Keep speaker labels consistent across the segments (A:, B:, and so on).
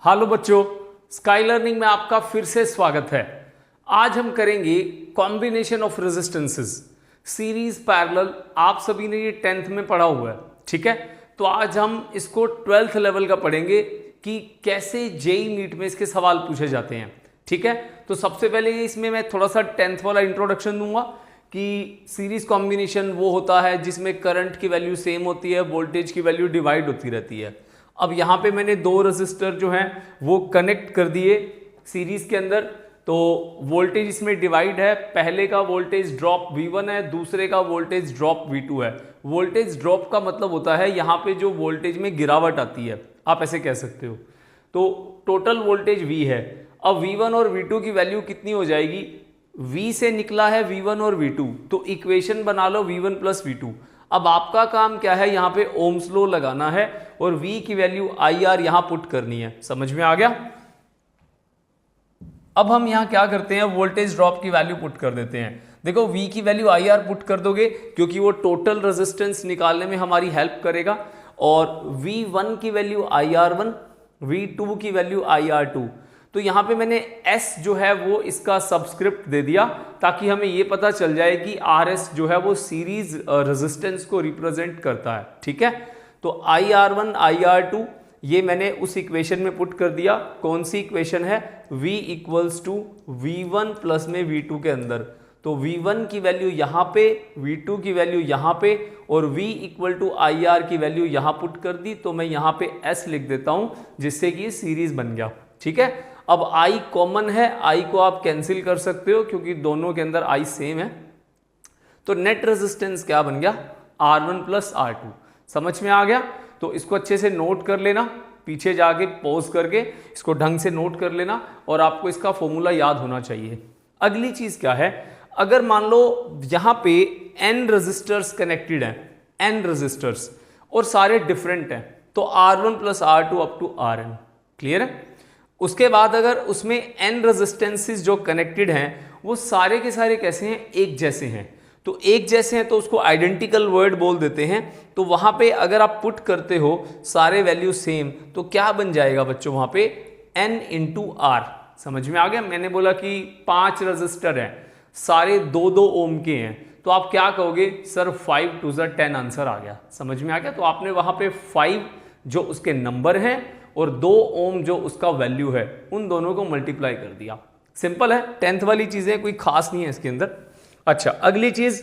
A: Hello बच्चों, sky learning में आपका फिर से स्वागत है। आज हम करेंगे combination of resistances series parallel. आप सभी ने ये 10th में पढ़ा हुआ है, ठीक है। तो आज हम इसको 12th लेवल का पढ़ेंगे कि कैसे जेई नीट में इसके सवाल पूछे जाते हैं, ठीक है। तो सबसे पहले इसमें मैं थोड़ा सा 10th वाला इंट्रोडक्शन दूंगा कि सीरीज कॉम्बिनेशन वो होता है जिसमें करंट की वैल्यू सेम होती है, वोल्टेज की वैल्यू डिवाइड होती रहती है। अब यहाँ पे मैंने दो रजिस्टर जो हैं वो कनेक्ट कर दिए सीरीज के अंदर, तो वोल्टेज इसमें डिवाइड है। पहले का वोल्टेज ड्रॉप V1 है, दूसरे का वोल्टेज ड्रॉप V2 है। वोल्टेज ड्रॉप का मतलब होता है यहाँ पे जो वोल्टेज में गिरावट आती है, आप ऐसे कह सकते हो। तो टोटल वोल्टेज V है। अब V1 और V2 की वैल्यू कितनी हो जाएगी? V से निकला है V1 और V2, तो इक्वेशन बना लो V1 प्लस V2। अब आपका काम क्या है, यहाँ पे ओम्स लॉ लगाना है और V की वैल्यू IR यहां पुट करनी है। समझ में आ गया? अब हम यहां क्या करते हैं, वोल्टेज ड्रॉप की वैल्यू पुट कर देते हैं। देखो V की वैल्यू IR पुट कर दोगे क्योंकि वो टोटल रेजिस्टेंस निकालने में हमारी हेल्प करेगा। और V1 की वैल्यू IR1, V2 की वैल्यू IR2। तो यहां पे मैंने S जो है वो इसका सबस्क्रिप्ट दे दिया ताकि हमें ये पता चल जाए कि RS जो है वो सीरीज रेजिस्टेंस को रिप्रेजेंट करता है, ठीक है। तो IR1 IR2 ये मैंने उस इक्वेशन में पुट कर दिया। कौन सी इक्वेशन है? V equals to V1 plus में V2 के अंदर। तो V1 की वैल्यू यहाँ पे, V2 की वैल्यू यहाँ पे और V इक्वल टू IR की वैल्यू यहाँ पुट कर दी। तो मैं यहाँ पे S लिख देता हूँ जिससे कि ये सीरीज बन गया, ठीक है। अब I कॉमन है, I को आप कैंसिल कर सकते हो क्योंकि दोनों के अंदर I सेम है। तो नेट रेजिस्टेंस क्या बन गया? R1 plus R2। समझ में आ गया? तो इसको अच्छे से नोट कर लेना, पीछे जाके पॉज करके इसको ढंग से नोट कर लेना और आपको इसका फॉर्मूला याद होना चाहिए। अगली चीज क्या है, अगर मान लो यहां पे n रेजिस्टर्स कनेक्टेड हैं, n रेजिस्टर्स और सारे डिफरेंट हैं, तो R1 plus R2 up to Rn, clear है। उसके बाद अगर उसमें n रेजिस्टेंसेस जो कनेक्टेड हैं वो सारे के सारे कैसे हैं? एक जैसे हैं। तो एक जैसे हैं तो उसको आइडेंटिकल वर्ड बोल देते हैं। तो वहां पे अगर आप पुट करते हो सारे वैल्यू सेम, तो क्या बन जाएगा बच्चों? वहां पे n इंटू R। समझ में आ गया? मैंने बोला कि 5 रजिस्टर हैं, सारे 2-2 ओम के हैं, तो आप क्या कहोगे? सर 5 2 10 आंसर आ गया। समझ में आ गया? तो आपने वहां पे 5 जो उसके नंबर हैं और 2 ओम जो उसका वैल्यू है, उन दोनों को मल्टीप्लाई कर दिया। सिंपल है, 10th वाली चीजें, कोई खास नहीं है इसके अंदर। अच्छा, अगली चीज,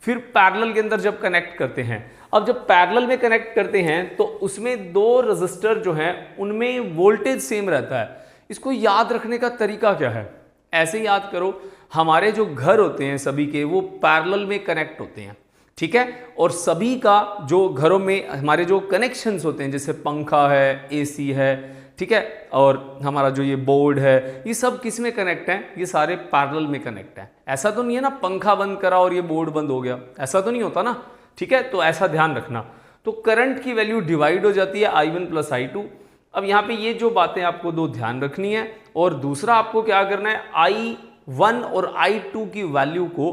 A: फिर पैरेलल के अंदर जब कनेक्ट करते हैं, अब जब पैरेलल में कनेक्ट करते हैं तो उसमें 2 रजिस्टर जो हैं उनमें वोल्टेज सेम रहता है। इसको याद रखने का तरीका क्या है? ऐसे याद करो, हमारे जो घर होते हैं सभी के, वो पैरेलल में कनेक्ट होते हैं, ठीक है। और सभी का जो घरों में हमारे जो कनेक्शंस होते हैं, जैसे पंखा है, AC है, ठीक है, और हमारा जो ये बोर्ड है, ये सब किस में कनेक्ट है? ये सारे पैरेलल में कनेक्ट है। ऐसा तो नहीं है ना पंखा बंद करा और ये बोर्ड बंद हो गया, ऐसा तो नहीं होता ना, ठीक है। तो ऐसा ध्यान रखना। तो करंट की वैल्यू डिवाइड हो जाती है I1 प्लस I2। अब यहाँ पे ये जो बातें आपको दो ध्यान रखनी है। और दूसरा आपको क्या करना है, I1 और I2 की वैल्यू को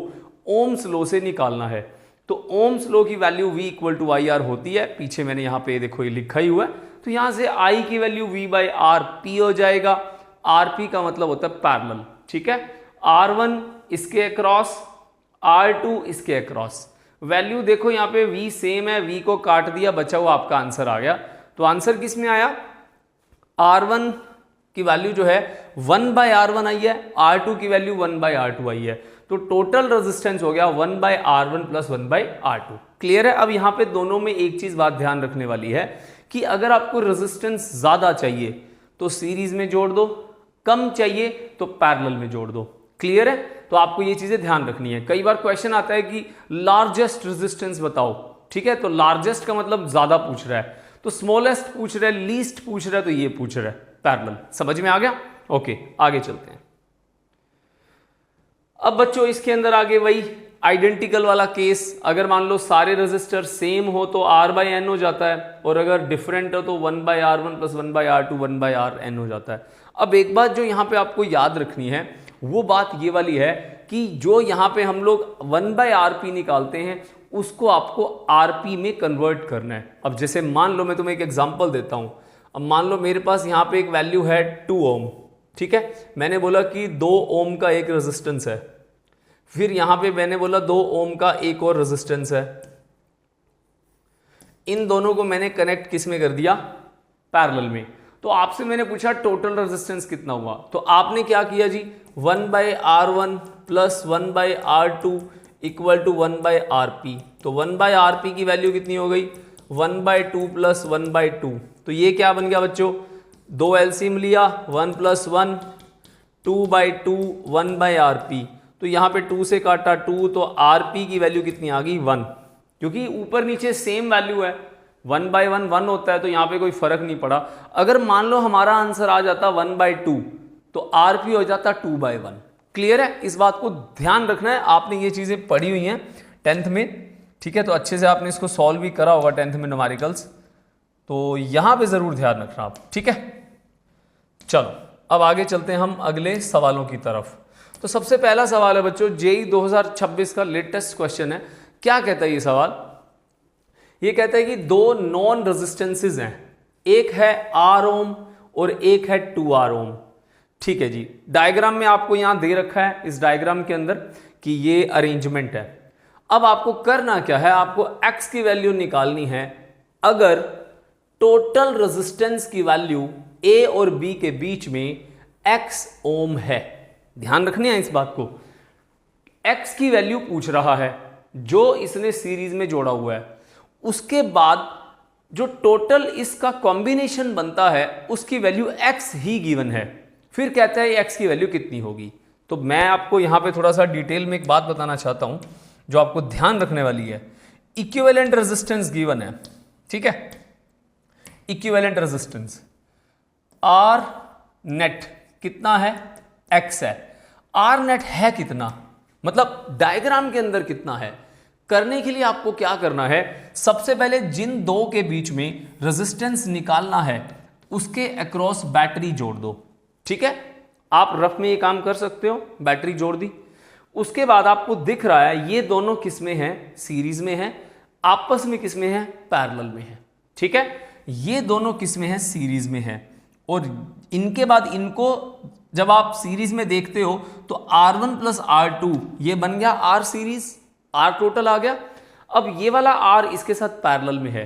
A: ओम्स लॉ से निकालना है। तो ओम्स लॉ की value V equal to IR होती है, पीछे मैंने यहाँ पे देखो ये लिखा ही हुआ है। तो यहां से I की वैल्यू V बाई RP हो जाएगा। RP का मतलब होता है पैरेलल, ठीक है। R1 इसके अक्रॉस, R2 इसके अक्रॉस। वैल्यू देखो यहाँ पे V सेम है, V को काट दिया, बचा हुआ आपका आंसर आ गया। तो आंसर किस में आया? R1 की वैल्यू जो है 1 बाय R1 आई है, R2 की वैल्यू 1 बाय R2 आई है। तो टोटल रेजिस्टेंस हो गया 1 bye R1 plus 1 bye R2। Clear है? अब यहां पे दोनों में एक चीज बात ध्यान रखने वाली है कि अगर आपको रेजिस्टेंस ज्यादा चाहिए तो सीरीज में जोड़ दो, कम चाहिए तो पैरेलल में जोड़ दो। क्लियर है? तो आपको ये चीजें ध्यान रखनी है। कई बार क्वेश्चन आता है कि लार्जेस्ट रेजिस्टेंस बताओ, ठीक है। तो लार्जेस्ट का मतलब ज्यादा पूछ रहा है, तो स्मॉलेस्ट पूछ रहा है, लीस्ट पूछ रहा है, तो ये पूछ रहा है पैरेलल। समझ में आ गया? ओके, आगे चलते हैं। अब बच्चों इसके अंदर आगे वही आइडेंटिकल वाला केस, अगर मान लो सारे रेजिस्टर सेम हो तो R बाई N हो जाता है, और अगर डिफरेंट हो तो 1 by R1 plus 1 by R2 1 by RN हो जाता है। अब एक बात जो यहाँ पे आपको याद रखनी है, वो बात ये वाली है कि जो यहाँ पे हम लोग 1 बाई RP निकालते हैं उसको आपको RP में कन्वर्ट करना है। अब जैसे मान लो मैं तुम्हें एक एग्जांपल देता हूँ, अब मान लो मेरे पास यहाँ पे एक वैल्यू है 2 ओम, ठीक है, मैंने बोला कि 2 ओम का एक रेजिस्टेंस है, फिर यहाँ पे मैंने बोला 2 ओम का एक और रेजिस्टेंस है, इन दोनों को मैंने कनेक्ट किस में कर दिया, पैरेलल में। तो आपसे मैंने पूछा टोटल रेजिस्टेंस कितना हुआ, तो आपने क्या किया जी, 1/R1 plus 1/R2 equal to 1/RP। तो 1/RP की वैल्यू कितनी हो गई, 1/2 प्लस 1/2। तो ये क्या बन गया बच्चों, 2 एलसीएम लिया, 1 + 1 2/2 1/RP। तो यहाँ पे 2 से काटा 2, तो RP की वैल्यू कितनी आ गई, 1, क्योंकि ऊपर नीचे सेम वैल्यू है, 1/1 1 होता है, तो यहाँ पे कोई फर्क नहीं पड़ा। अगर मान लो हमारा आंसर आ जाता 1/2, तो RP हो जाता 2/1। क्लियर है, इस बात को ध्यान रखना है, आपने ये चीजें पढ़ी हुई हैं 10th में, ठीक है, तो अच्छे से आपने इसको सॉल्व भी करा होगा 10th में न्यूमेरिकल्स, तो यहां पे जरूर ध्यान रखना आप, ठीक है। चलो अब आगे चलते हैं हम अगले सवालों की तरफ। तो सबसे पहला सवाल है बच्चों, जेईई 2026 का लेटेस्ट क्वेश्चन है। क्या कहता है ये सवाल, ये कहता है कि 2 नॉन रेजिस्टेंसेज हैं, एक है R ओम और एक है 2R ओम, ठीक है जी। डायग्राम में आपको यहां दे रखा है इस डायग्राम के अंदर कि ये अरेंजमेंट है। अब आपको करना क्या है, आपको X की वैल्यू निकालनी है अगर टोटल रेजिस्टेंस की वैल्यू A और B के बीच में X ओम है। ध्यान रखनी है इस बात को, X की वैल्यू पूछ रहा है जो इसने सीरीज में जोड़ा हुआ है, उसके बाद जो टोटल इसका कॉम्बिनेशन बनता है उसकी वैल्यू X ही गिवन है, फिर कहता है X की वैल्यू कितनी होगी। तो मैं आपको यहां पे थोड़ा सा डिटेल में एक बात बताना चाहता हूं जो आपको ध्यान रखने वाली है। इक्विवेलेंट रेजिस्टेंस गिवन है, ठीक है, इक्विवेलेंट रेजिस्टेंस R नेट कितना है, X है, R नेट है कितना, मतलब डायग्राम के अंदर कितना है। करने के लिए आपको क्या करना है, सबसे पहले जिन दो के बीच में रेजिस्टेंस निकालना है उसके अक्रॉस बैटरी जोड़ दो, ठीक है। आप रफ में ये काम कर सकते हो, बैटरी जोड़ दी, उसके बाद आपको दिख रहा है ये दोनों किस में है, सीरीज में है, आपस में किस में है, पैरेलल में है, ठीक है। ये दोनों किस में है, सीरीज में है, और इनके बाद इनको जब आप सीरीज में देखते हो तो R1 + R2 ये बन गया R सीरीज, R टोटल आ गया। अब ये वाला R इसके साथ पैरेलल में है,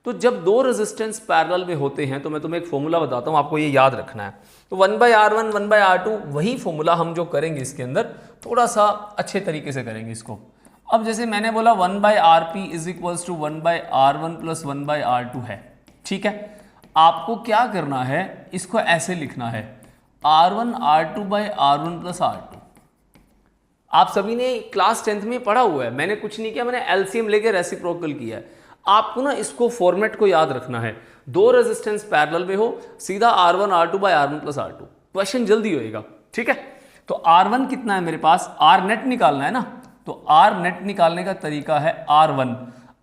A: तो जब दो रेजिस्टेंस पैरेलल में होते हैं तो मैं तुम्हें एक फॉर्मूला बताता हूं, आपको ये याद रखना है। तो 1/R1 1/R2 वही फॉर्मूला हम जो करेंगे इसके अंदर थोड़ा सा अच्छे तरीके से करेंगे इसको। अब जैसे मैंने बोला 1/RP = 1/R1 + 1/R2 है, ठीक है। आपको क्या करना है, इसको ऐसे लिखना है R1 R2/R1 + R2। आप सभी ने क्लास 10th में पढ़ा हुआ है, मैंने कुछ नहीं किया, मैंने एलसीएम लेके रेसिप्रोकल किया है। आपको ना इसको फॉर्मेट को याद रखना है, दो रेजिस्टेंस पैरेलल में हो, सीधा R1 R2/R1 + R2, क्वेश्चन जल्दी होएगा, ठीक है। तो R1 कितना है मेरे पास, R नेट निकालना है ना, तो R नेट निकालने का तरीका है R1।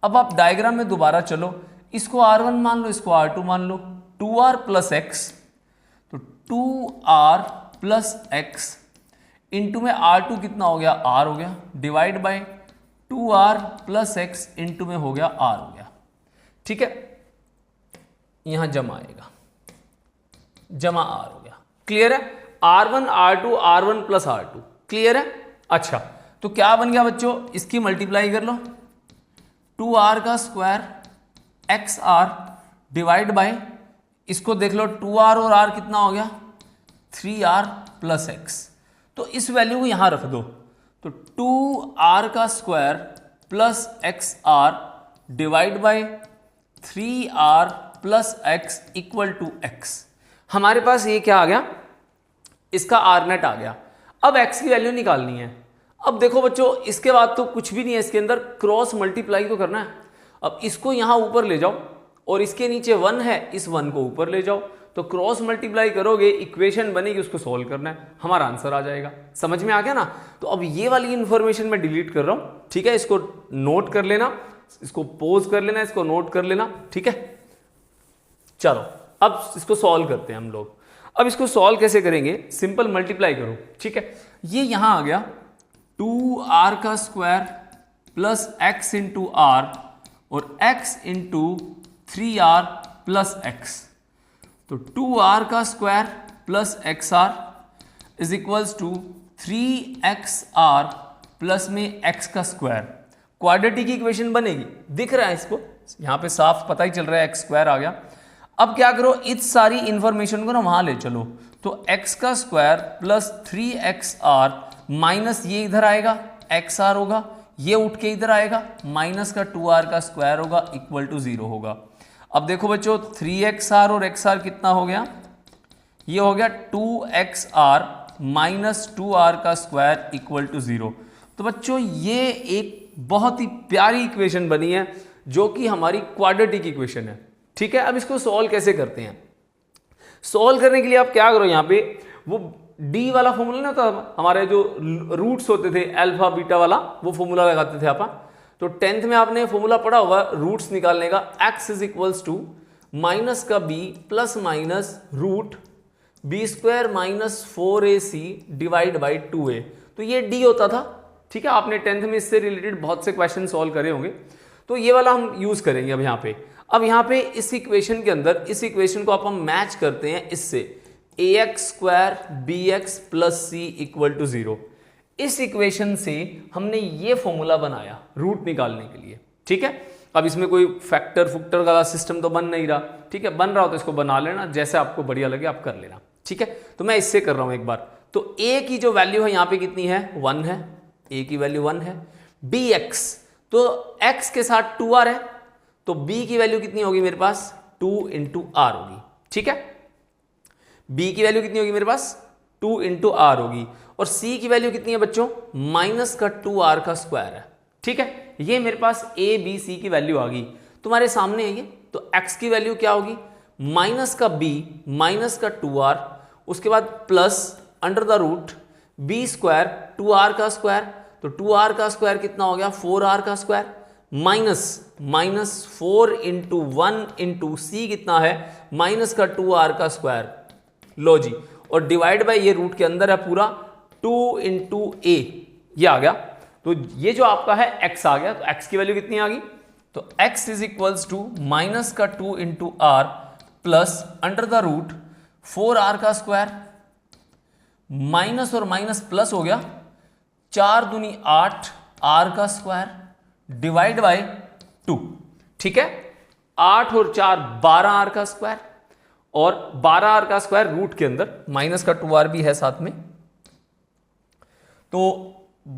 A: अब आप डायग्राम में दोबारा चलो, इसको R1 मान लो, इसको R2 मान लो, 2R + X, तो 2R + X इंटू में R2 कितना हो गया, R हो गया, divide by 2R + X into में हो गया R हो गया, ठीक है। यहां जमा आएगा, जमा R हो गया, क्लियर है। R1 R2 R1 + R2, clear है। अच्छा, तो क्या बन गया बच्चों, इसकी मल्टीप्लाई कर लो, 2R² XR डिवाइड बाय, इसको देख लो 2R और R कितना हो गया, 3R + X। तो इस वैल्यू को यहां रख दो, तो 2R² + XR divide by 3R + X = X। हमारे पास ये क्या आ गया, इसका R नेट आ गया। अब X की वैल्यू निकालनी है। अब देखो बच्चों, इसके बाद तो कुछ भी नहीं है, इसके अंदर क्रॉस मल्टीप्लाई तो करना है। अब इसको यहां ऊपर ले जाओ और इसके नीचे 1 है, इस 1 को ऊपर ले जाओ, तो क्रॉस मल्टीप्लाई करोगे, इक्वेशन बनेगी, उसको सॉल्व करना है, हमारा आंसर आ जाएगा। समझ में आ गया ना। तो अब ये वाली इंफॉर्मेशन मैं डिलीट कर रहा हूं, ठीक है, इसको नोट कर लेना, इसको पोज कर लेना, इसको नोट कर लेना, ठीक है। चलो अब इसको सॉल्व करते हैं हम लोग। अब इसको सॉल्व कैसे करेंगे, सिंपल मल्टीप्लाई करो, ठीक है। ये यहां आ गया 2R² + X × R और X × 3R + X। तो 2r का square plus XR is equals to 3XR plus में x का स्क्वायर। क्वाड्रेटिक की इक्वेशन बनेगी, दिख रहा है इसको, यहां पे साफ पता ही चल रहा है x स्क्वायर आ गया। अब क्या करो, इस सारी इंफॉर्मेशन को ना वहां ले चलो, तो x का स्क्वायर प्लस 3XR माइनस ये इधर आएगा XR होगा, ये उठ के इधर आएगा माइनस का 2r का स्क्वायर होगा इक्वल टू 0 होगा। अब देखो बच्चों 3XR और XR कितना हो गया, ये हो गया 2XR माइनस 2r का स्क्वायर इक्वल टू 0। तो बच्चों ये एक बहुत ही प्यारी इक्वेशन बनी है जो कि हमारी क्वाड्रेटिक इक्वेशन है। ठीक है, अब इसको सॉल्व कैसे करते हैं। सॉल्व करने के लिए आप क्या करो, यहाँ पे वो डी वाला फॉर्मूला ना होता, हमारे जो रूट्स होते थे अल्फा बीटा वाला, वो फॉर्मूला लगाते थे आप। तो 10th में आपने फॉर्मूला पढ़ा हुआ रूट्स निकालने का, x is equals to minus का b plus minus root B square minus 4ac divide by 2a। तो ये d होता था। ठीक है, आपने 10th में इससे रिलेटेड बहुत से क्वेश्चन सॉल्व करे होंगे, तो ये वाला हम यूज करेंगे अब यहाँ पे। अब यहाँ पे इस इक्वेशन के अंदर इस इक्वेशन को हम मैच करते हैं इससे, ax square bx plus c equal to 0। इस इक्वेशन से हमने ये फॉर्मूला बनाया रूट निकालने के लिए। ठीक है, अब इसमें कोई फैक्टर फुक्टर का सिस्टम तो बन नहीं रहा। ठीक है, बन रहा हो तो इसको बना लेना, जैसे आपको बढ़िया लगे आप कर लेना। ठीक है, तो मैं इससे कर रहा हूं एक बार। तो a की जो वैल्यू है यहाँ पे कितनी है, 1 है, a की वैल्यू 1 है। bx तो x के साथ 2r है, तो b की वैल्यू कितनी होगी मेरे पास, 2 इंटू r होगी। ठीक है, b की वैल्यू कितनी होगी मेरे पास, 2 इंटू r होगी। और c की वैल्यू कितनी है बच्चों, माइनस का 2r का स्क्वायर है। ठीक है, ये मेरे पास a b c की वैल्यू आ गई, तुम्हारे सामने है ये। तो x की वैल्यू क्या होगी, माइनस का b माइनस का 2r, उसके बाद plus under the root b square 2r का स्क्वायर, तो 2r का स्क्वायर कितना हो गया, 4r का square, minus 4 into 1 into c कितना है, माइनस का 2r का स्क्वायर। लो जी, और डिवाइड बाय ये रूट के अंदर है पूरा 2 इंटू a, ये आ गया। तो ये जो आपका है x आ गया, तो x की वैल्यू कितनी आ गई, तो x is equals to minus का 2 into r plus under the root 4r का स्क्वायर, माइनस और माइनस प्लस हो गया, 4 दूनी 8 r का स्क्वायर डिवाइड बाय 2। ठीक है, 8 और 4 12r का स्क्वायर, और 12r का स्क्वायर रूट के अंदर माइनस का 2r भी है साथ में, तो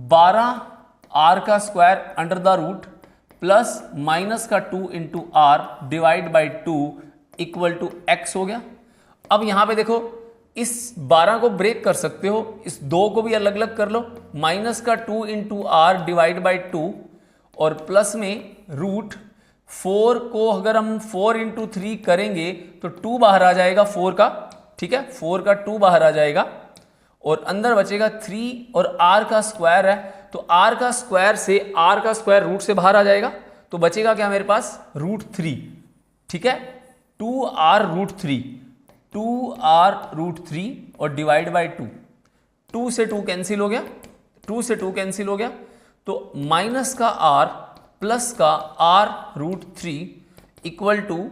A: 12r का square under the root plus minus का 2 into R divide by 2 equal to x हो गया। अब यहां पे देखो, इस 12 को ब्रेक कर सकते हो, इस 2 को भी अलग अलग कर लो, माइनस का 2 इंटू आर डिवाइड बाई 2 और प्लस में रूट 4 को अगर हम 4 इंटू 3 करेंगे तो 2 बाहर आ जाएगा 4 का। ठीक है, 4 का 2 बाहर आ जाएगा और अंदर बचेगा 3 और r का स्क्वायर है, तो r का स्क्वायर से r का स्क्वायर रूट से बाहर आ जाएगा, तो बचेगा क्या मेरे पास, रूट 3। ठीक है, 2r रूट 3, 2r रूट 3 और डिवाइड बाई 2, 2 से 2 कैंसिल हो गया, 2 से 2 कैंसिल हो गया, तो माइनस का r प्लस का r रूट 3 इक्वल टू,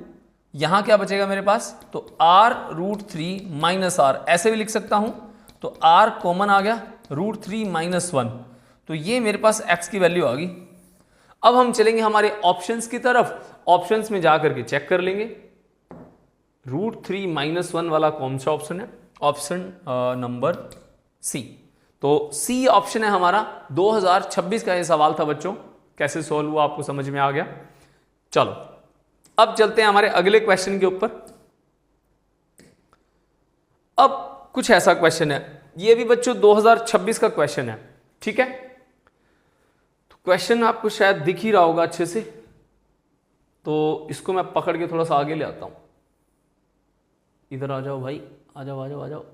A: यहां क्या बचेगा मेरे पास, तो r रूट 3 माइनस r, ऐसे भी लिख सकता हूं, तो r कॉमन आ गया, रूट 3 माइनस 1, तो ये मेरे पास x की वैल्यू आ गई। अब हम चलेंगे हमारे ऑप्शंस की तरफ, ऑप्शंस में जाकर के चेक कर लेंगे। रूट 3 माइनस 1 वाला कौन सा ऑप्शन है, ऑप्शन नंबर सी। तो सी ऑप्शन है हमारा। 2026 का ये सवाल था बच्चों, कैसे सॉल्व हुआ आपको समझ में आ गया। चलो अब चलते हैं हमारे अगले क्वेश्चन के ऊपर। अब कुछ ऐसा क्वेश्चन है, ये भी बच्चों 2026 का क्वेश्चन है। ठीक है, तो क्वेश्चन आपको शायद दिख ही रहा होगा अच्छे से, तो इसको मैं पकड़ के थोड़ा सा आगे ले आता हूं। इधर आ जाओ भाई, आ जाओ आ जाओ आ जाओ।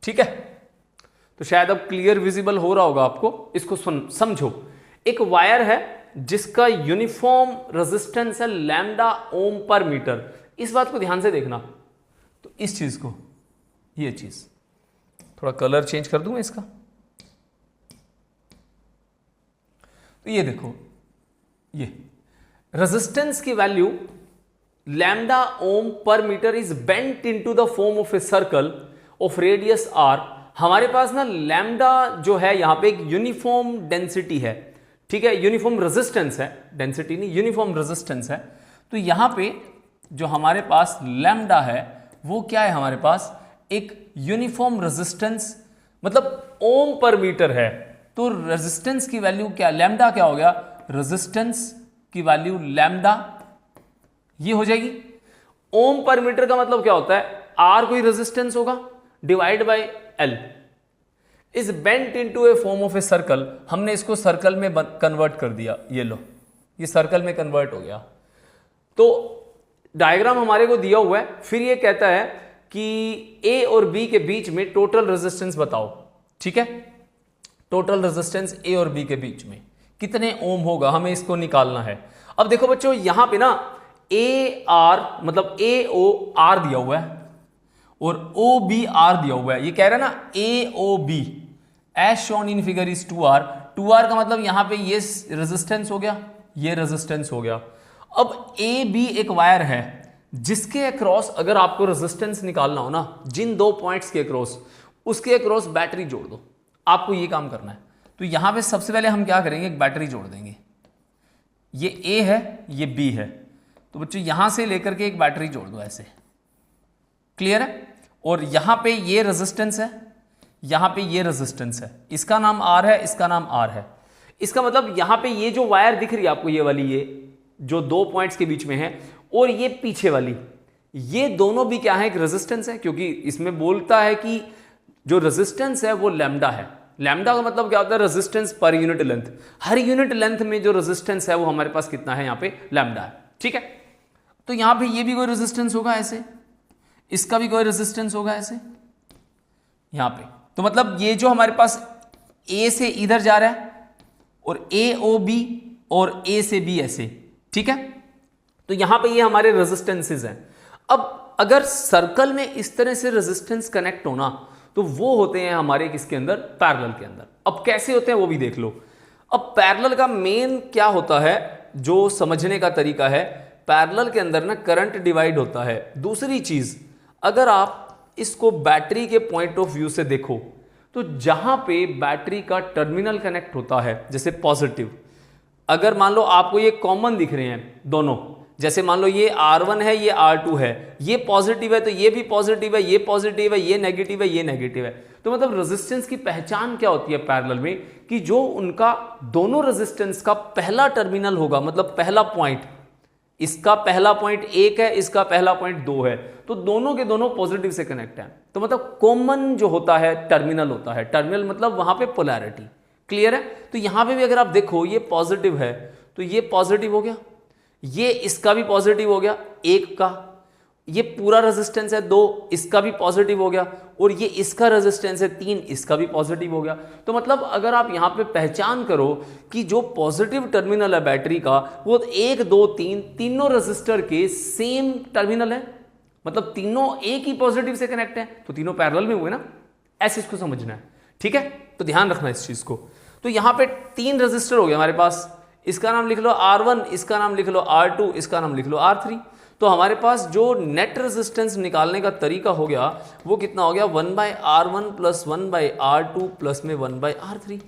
A: ठीक है, तो शायद अब क्लियर विजिबल हो रहा होगा आपको। इसको समझो, एक वायर है जिसका यूनिफॉर्म रेजिस्टेंस है लैम्डा ओम पर मीटर। इस बात को ध्यान से देखना, तो इस चीज को, ये चीज थोड़ा कलर चेंज कर दूं मैं इसका। तो ये देखो, ये रेजिस्टेंस की वैल्यू लैम्डा ओम पर metre is bent into the form of a circle of radius R. हमारे पास ना लैम्डा जो है यहां पे एक यूनिफॉर्म डेंसिटी है, ठीक है, यूनिफॉर्म रेजिस्टेंस है, डेंसिटी नहीं, यूनिफॉर्म रेजिस्टेंस है। तो यहां पे जो हमारे पास लैम्डा है वो क्या है, हमारे पास एक यूनिफॉर्म रेजिस्टेंस, मतलब ओम पर मीटर है। तो रेजिस्टेंस की वैल्यू क्या, लैम्डा क्या हो गया, रेजिस्टेंस की वैल्यू लैम्डा ये हो जाएगी। ओम पर मीटर का मतलब क्या होता है, आर कोई रेजिस्टेंस होगा divide by L is bent into A form of a circle. हमने इसको सर्कल में कन्वर्ट कर दिया, ये लो, ये सर्कल में कन्वर्ट हो गया। तो डायग्राम हमारे को दिया हुआ है, फिर ये कहता है कि ए और बी के बीच में टोटल रेजिस्टेंस बताओ, ठीक है, टोटल रेजिस्टेंस ए और बी के बीच में कितने ओम होगा, हमें इसको निकालना है। अब देखो बच्चों, यहां पे ना ए आर मतलब ए ओ आर दिया हुआ है और ओ बी आर दिया हुआ है। ये कह रहा है ना A O B as shown in figure is 2R। 2R का मतलब यहां पे ये रेजिस्टेंस हो गया, ये रेजिस्टेंस हो गया। अब ए बी एक वायर है जिसके अक्रॉस अगर आपको रेजिस्टेंस निकालना हो ना, जिन दो पॉइंट्स के अक्रॉस, उसके अक्रॉस बैटरी जोड़ दो, आपको ये काम करना है। तो यहां पे सबसे पहले हम क्या करेंगे, एक बैटरी जोड़ देंगे। ये ए है, ये बी है, तो बच्चों यहां से लेकर के एक बैटरी जोड़ दो ऐसे, क्लियर है। और यहां पे ये रेजिस्टेंस है, यहां पे ये रेजिस्टेंस है, इसका नाम आर है, इसका नाम आर है। इसका मतलब यहां पे ये जो वायर दिख रही है आपको, ये वाली, ये जो दो पॉइंट्स के बीच में है, और ये पीछे वाली, ये दोनों भी क्या है, एक रेजिस्टेंस है, क्योंकि इसमें बोलता है कि जो रेजिस्टेंस है वो लैम्डा है। लैम्डा का मतलब क्या होता है, रेजिस्टेंस पर यूनिट लेंथ। हर यूनिट लेंथ में जो रेजिस्टेंस है वो हमारे पास कितना है, यहां पे लैम्डा है, ठीक है। तो यहां पे ये भी कोई रेजिस्टेंस होगा ऐसे, इसका भी कोई रेजिस्टेंस होगा ऐसे यहां पे। तो मतलब ये जो हमारे पास ए से इधर जा रहा है और ए ओ बी और ए से बी ऐसे, ठीक है। तो यहां पे ये हमारे रेजिस्टेंसेस हैं। अब अगर सर्कल में इस तरह से रेजिस्टेंस कनेक्ट होना, तो वो होते हैं हमारे किसके अंदर, पैरेलल के अंदर। अब कैसे होते हैं वो भी देख लो। अब पैरेलल का मेन क्या होता है, जो समझने का तरीका है, पैरेलल के अंदर ना करंट डिवाइड होता है। दूसरी चीज, अगर आप इसको बैटरी के पॉइंट ऑफ व्यू से देखो, तो जहां पे बैटरी का टर्मिनल कनेक्ट होता है, जैसे पॉजिटिव, अगर मान लो आपको ये कॉमन दिख रहे हैं दोनों, जैसे मान लो ये R1 है, ये R2 है, ये पॉजिटिव है तो ये भी पॉजिटिव है, ये पॉजिटिव है, ये नेगेटिव है, ये नेगेटिव है। तो मतलब रेजिस्टेंस की पहचान क्या होती है पैरेलल में, कि जो उनका दोनों रेजिस्टेंस का पहला टर्मिनल होगा, मतलब पहला पॉइंट, इसका पहला पॉइंट 1 है, इसका पहला पॉइंट 2 है, तो दोनों के दोनों पॉजिटिव से कनेक्ट हैं। तो मतलब कॉमन जो होता है टर्मिनल होता है, टर्मिनल मतलब वहां पे पोलैरिटी, क्लियर है। तो यहां पे भी अगर आप देखो, ये पॉजिटिव है तो ये पॉजिटिव हो गया, ये इसका भी पॉजिटिव हो गया, एक का, ये पूरा रेजिस्टेंस है 2, इसका भी पॉजिटिव हो गया, और ये इसका रेजिस्टेंस है 3, इसका भी पॉजिटिव हो गया। तो मतलब अगर आप यहां पे पहचान करो कि जो पॉजिटिव टर्मिनल है बैटरी का, वो 1 2 3 तीनों रेजिस्टर के सेम टर्मिनल है, मतलब तीनों एक ही पॉजिटिव से कनेक्ट है, तो तीनों पैरेलल में हुए ना, ऐसे इसको समझना है, ठीक है। तो ध्यान रखना इस चीज को। तो यहां पे 3 रेजिस्टर हो गए हमारे पास, इसका नाम लिख लो R1, इसका नाम लिख लो R2, इसका नाम लिख लो R3। तो हमारे पास जो नेट रेजिस्टेंस निकालने का तरीका हो गया वो कितना हो गया, 1/R1 प्लस 1/R2 प्लस में 1/R3।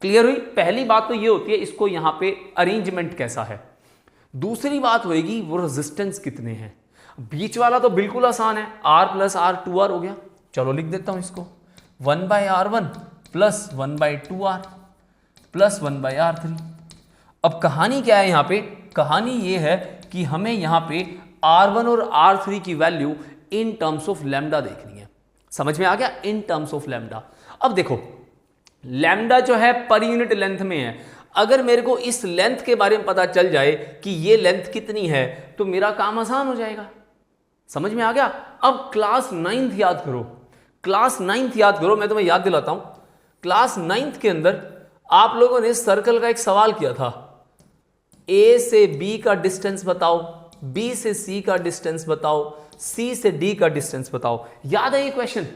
A: क्लियर हुई। पहली बात तो ये होती है इसको यहां पे अरेंजमेंट कैसा है। दूसरी बात होगी वो रेजिस्टेंस कितने हैं। बीच वाला तो बिल्कुल आसान है, R प्लस R 2R हो गया। चलो लिख देता हूं इसको, 1/R1 plus 1/2R plus 1/R3। अब कहानी क्या है यहां पे, कहानी ये है कि हमें यहां पे R1 और R3 की value in terms of lambda देखनी है। समझ में आ गया, इन टर्म्स ऑफ लैम्डा। अब देखो लैम्डा जो है पर यूनिट लेंथ में है, अगर मेरे को इस लेंथ के बारे में पता चल जाए कि ये लेंथ कितनी है तो मेरा काम आसान हो जाएगा। समझ में आ गया। अब क्लास 9th याद करो, क्लास 9th याद करो, मैं तुम्हें याद दिलाता हूं। क्लास 9th के अंदर आप लोगों ने सर्कल का एक सवाल किया था, ए से बी का डिस्टेंस बताओ, बी से सी का डिस्टेंस बताओ, सी से डी का डिस्टेंस बताओ। याद है ये क्वेश्चन?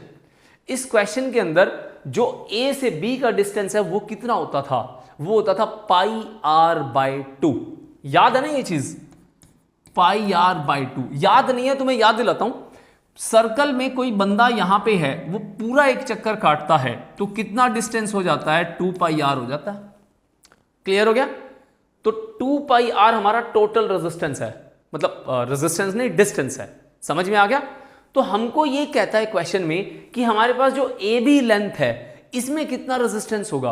A: इस क्वेश्चन के अंदर जो A से B का डिस्टेंस है वो कितना होता था, वो होता था पाई आर बाई 2। याद है ना ये चीज, पाई आर बाई 2। याद नहीं है तो मैं याद दिलाता हूं, सर्कल में कोई बंदा यहां पे है, वो पूरा एक चक्कर काटता है तो कितना डिस्टेंस हो जाता है, 2 पाई आर हो जाता है। क्लियर हो गया? तो 2 पाई आर हमारा टोटल रेजिस्टेंस है, मतलब रेजिस्टेंस नहीं डिस्टेंस है। समझ में आ गया? तो हमको ये कहता है क्वेश्चन में कि हमारे पास जो ए बी लेंथ है इसमें कितना रेजिस्टेंस होगा।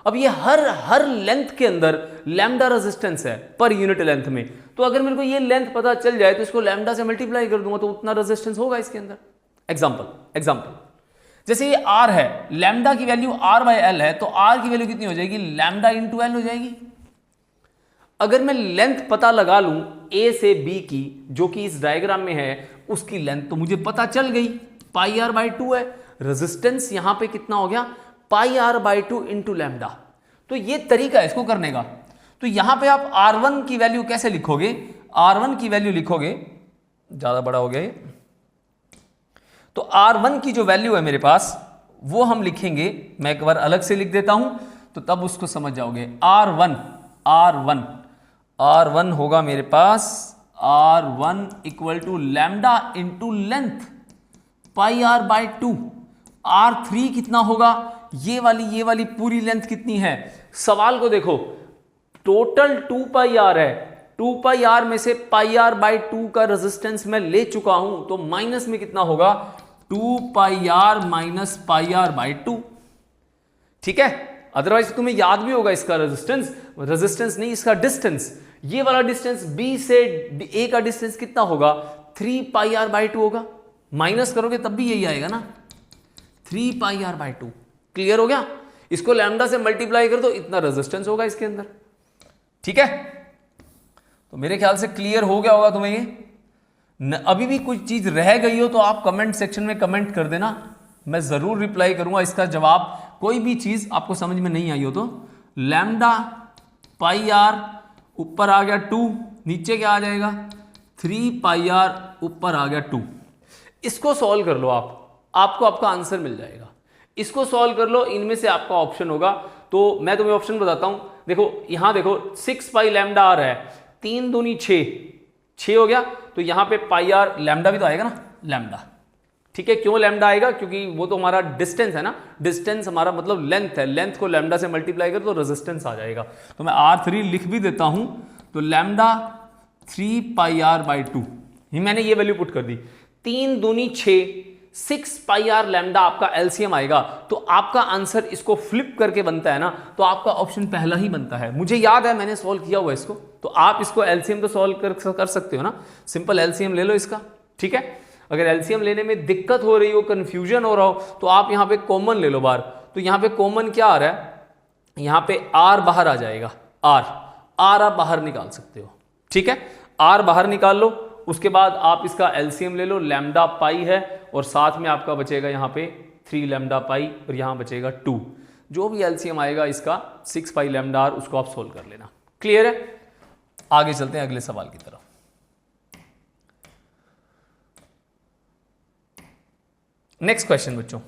A: अब ये हर लेंथ के अंदर लैम्डा रेजिस्टेंस है पर यूनिट लेंथ में, तो अगर मेरे को ये लेंथ पता चल जाए तो इसको लैम्डा से मल्टीप्लाई कर दूंगा तो उतना रेजिस्टेंस होगा इसके अंदर। एग्जांपल जैसे ये आर है, लैम्डा की वैल्यू आर बाई एल है, तो आर की वैल्यू कितनी हो जाएगी, लैम्डा इंटू एल हो जाएगी। अगर मैं लेंथ पता लगा लूं ए से बी की, जो कि इस डायग्राम में है, उसकी लेंथ तो मुझे पता चल गई, पाई आर बाई 2 है। रेजिस्टेंस यहां पे कितना हो गया, पाई आर बाई 2 इंटू लैम्डा। तो ये तरीका है इसको करने का। तो यहां पे आप R1 की वैल्यू कैसे लिखोगे, R1 की वैल्यू लिखोगे, ज्यादा बड़ा हो गया ये, तो R1 की जो वैल्यू है मेरे पास वो हम लिखेंगे, मैं एक बार अलग से लिख देता हूं तो तब उसको समझ जाओगे। R1 होगा मेरे पास R1 equal to lambda into length pi R by 2। R3 कितना होगा, ये वाली पूरी लेंथ कितनी है, सवाल को देखो, टोटल 2 पाई आर है, 2 पाई आर में से पाई आर बाई 2 का रेजिस्टेंस मैं ले चुका हूं, तो माइनस में कितना होगा, 2 pi R minus pi R by 2। ठीक है, अदरवाइज तुम्हें याद भी होगा इसका रेजिस्टेंस नहीं, इसका डिस्टेंस। ये वाला डिस्टेंस बी से ए का डिस्टेंस कितना होगा, 3 पाई आर बाई 2 होगा। माइनस करोगे तब भी यही आएगा ना, 3 पाई आर बाई 2। क्लियर हो गया? इसको लैम्डा से मल्टीप्लाई कर दो, इतना रेजिस्टेंस होगा इसके अंदर। ठीक है, तो मेरे ख्याल से क्लियर हो गया होगा तुम्हें ये। अभी भी कुछ चीज रह गई हो तो आप कमेंट सेक्शन में कमेंट कर देना, मैं जरूर रिप्लाई करूंगा इसका जवाब। कोई भी चीज आपको समझ में नहीं आई हो तो लैम्डा पाई आर ऊपर आ गया 2, नीचे क्या आ जाएगा, 3 पाई आर ऊपर आ गया 2। इसको सॉल्व कर लो आपको आपका आंसर मिल जाएगा। इसको सॉल्व कर लो, इनमें से आपका ऑप्शन होगा। तो मैं तुम्हें ऑप्शन बताता हूं, देखो यहां देखो 6 पाई लैम्डा आर है, 3 दूनी 6 हो गया, तो यहां पे पाई आर लैम्डा भी तो आएगा ना, लैम्डा। ठीक है, क्यों लैम्डा आएगा, क्योंकि वो तो हमारा डिस्टेंस है ना, डिस्टेंस हमारा मतलब लेंथ है, लेंथ को लैम्डा से मल्टीप्लाई कर तो रेजिस्टेंस आ जाएगा। तो मैं R3 लिख भी देता हूं, तो लैम्डा 3 पाई आर बाई 2, मैंने ये वैल्यू पुट कर दी, 3 दूनी 6 पाई आर लैम्डा आपका एलसीएम आएगा। तो आपका आंसर इसको फ्लिप करके बनता है ना, तो आपका ऑप्शन पहला ही बनता है। मुझे याद है, मैंने सॉल्व किया हुआ इसको, तो आप इसको एलसीएम तो सॉल्व कर सकते हो ना, सिंपल एलसीएम ले लो इसका। ठीक है, अगर एलसीएम लेने में दिक्कत हो रही हो, कंफ्यूजन हो रहा हो, तो आप यहां पे कॉमन ले लो बाहर। तो यहां पे कॉमन क्या आ रहा है, यहां पे आर बाहर आ जाएगा, आर आप बाहर निकाल सकते हो। ठीक है, आर बाहर निकाल लो, उसके बाद आप इसका एलसीएम ले लो, लैम्डा पाई है और साथ में आपका बचेगा यहाँ पे 3 लैम्डा पाई और यहाँ बचेगा 2। जो भी एलसीएम आएगा इसका 6 पाई लैम्डा आर, उसको आप सोल्व कर लेना। क्लियर है? आगे चलते हैं अगले सवाल की तरफ। नेक्स्ट क्वेश्चन बच्चों,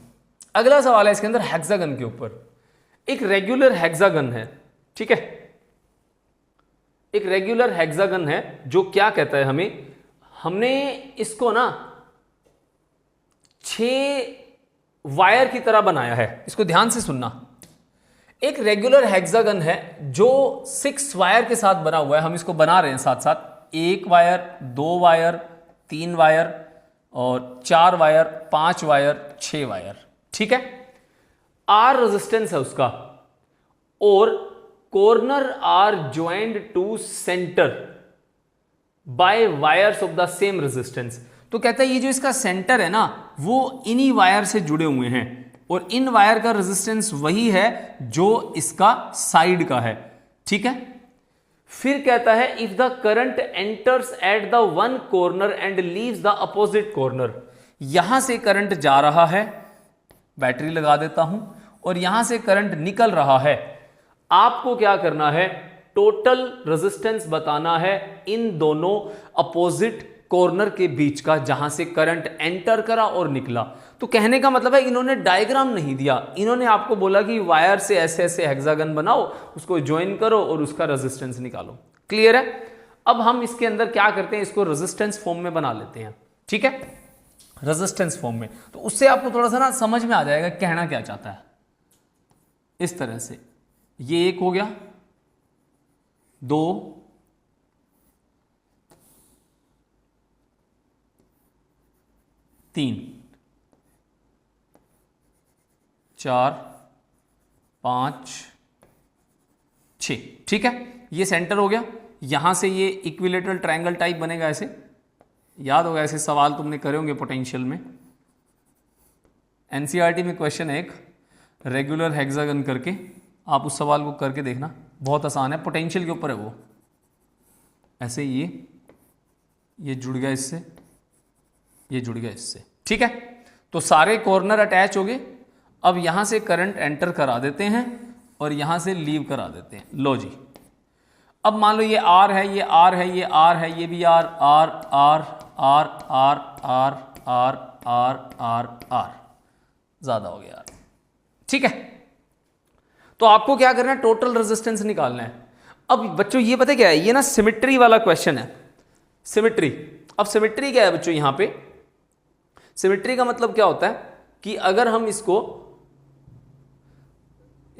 A: अगला सवाल है इसके अंदर हेक्सागन के ऊपर। एक रेगुलर हेक्सागन है, ठीक है, एक रेगुलर हेक्सागन है जो क्या कहता है हमें, हमने इसको ना 6 वायर की तरह बनाया है। इसको ध्यान से सुनना, एक रेगुलर हेक्सागन है जो 6 वायर के साथ बना हुआ है। हम इसको बना रहे हैं साथ साथ, 1 वायर, 2 वायर, 3 वायर और 4 वायर, 5 वायर, 6 वायर। ठीक है, आर रेजिस्टेंस है उसका और corner are joined to centre by wires of the same resistance. तो कहता है ये जो इसका सेंटर है ना, वो इन्हीं वायर से जुड़े हुए हैं और इन वायर का रेजिस्टेंस वही है जो इसका साइड का है। ठीक है, फिर कहता है if the current enters at the one corner and leaves the opposite corner. यहां से करंट जा रहा है, बैटरी लगा देता हूं, और यहां से करंट निकल रहा है। आपको क्या करना है, टोटल रेजिस्टेंस बताना है इन दोनों अपोजिट कॉर्नर के बीच का जहां से करंट एंटर करा और निकला। तो कहने का मतलब है इन्होंने डायग्राम नहीं दिया, इन्होंने आपको बोला कि वायर से ऐसे ऐसे हेक्सागन बनाओ, उसको ज्वाइन करो और उसका रेजिस्टेंस निकालो। क्लियर है? अब हम इसके अंदर क्या करते हैं, इसको रेजिस्टेंस फॉर्म में बना लेते हैं। ठीक है, रेजिस्टेंस फॉर्म में, तो उससे आपको थोड़ा सा ना समझ में आ जाएगा कहना क्या चाहता है। इस तरह से ये एक हो गया, 2, 3, 4, 5, 6। ठीक है, ये सेंटर हो गया। यहां से ये इक्विलेटरल ट्रायंगल टाइप बनेगा ऐसे, याद होगा ऐसे सवाल तुमने करे होंगे पोटेंशियल में, एनसीईआरटी में क्वेश्चन है एक रेगुलर हेक्सागन करके, आप उस सवाल को करके देखना, बहुत आसान है, पोटेंशियल के ऊपर है वो। ऐसे ये जुड़ गया इससे, ये जुड़ गया इससे। ठीक है, तो सारे कॉर्नर अटैच हो गए। अब यहां से करंट एंटर करा देते हैं और यहां से लीव करा देते हैं। लो जी, अब मान लो ये आर है, ये आर है, ये आर है, ये भी R, R R R R R R R R R, ज्यादा हो गया यार। ठीक है, तो आपको क्या करना है, टोटल रेजिस्टेंस निकालना है। अब बच्चों ये पता क्या है, ये ना सिमेट्री वाला क्वेश्चन है, सिमेट्री। अब सिमेट्री क्या है बच्चों, यहां पे सिमेट्री का मतलब क्या होता है कि अगर हम इसको,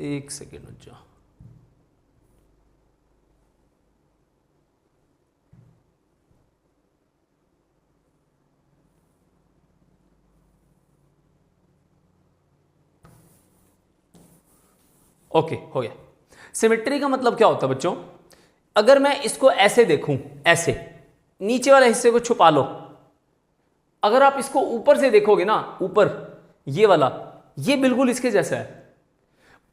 A: एक सेकेंड बच्चों, ओके हो गया। सिमेट्री का मतलब क्या होता है बच्चों, अगर मैं इसको ऐसे देखूं, ऐसे नीचे वाले हिस्से को छुपा लो, अगर आप इसको ऊपर से देखोगे ना, ऊपर ये वाला, ये बिल्कुल इसके जैसा है,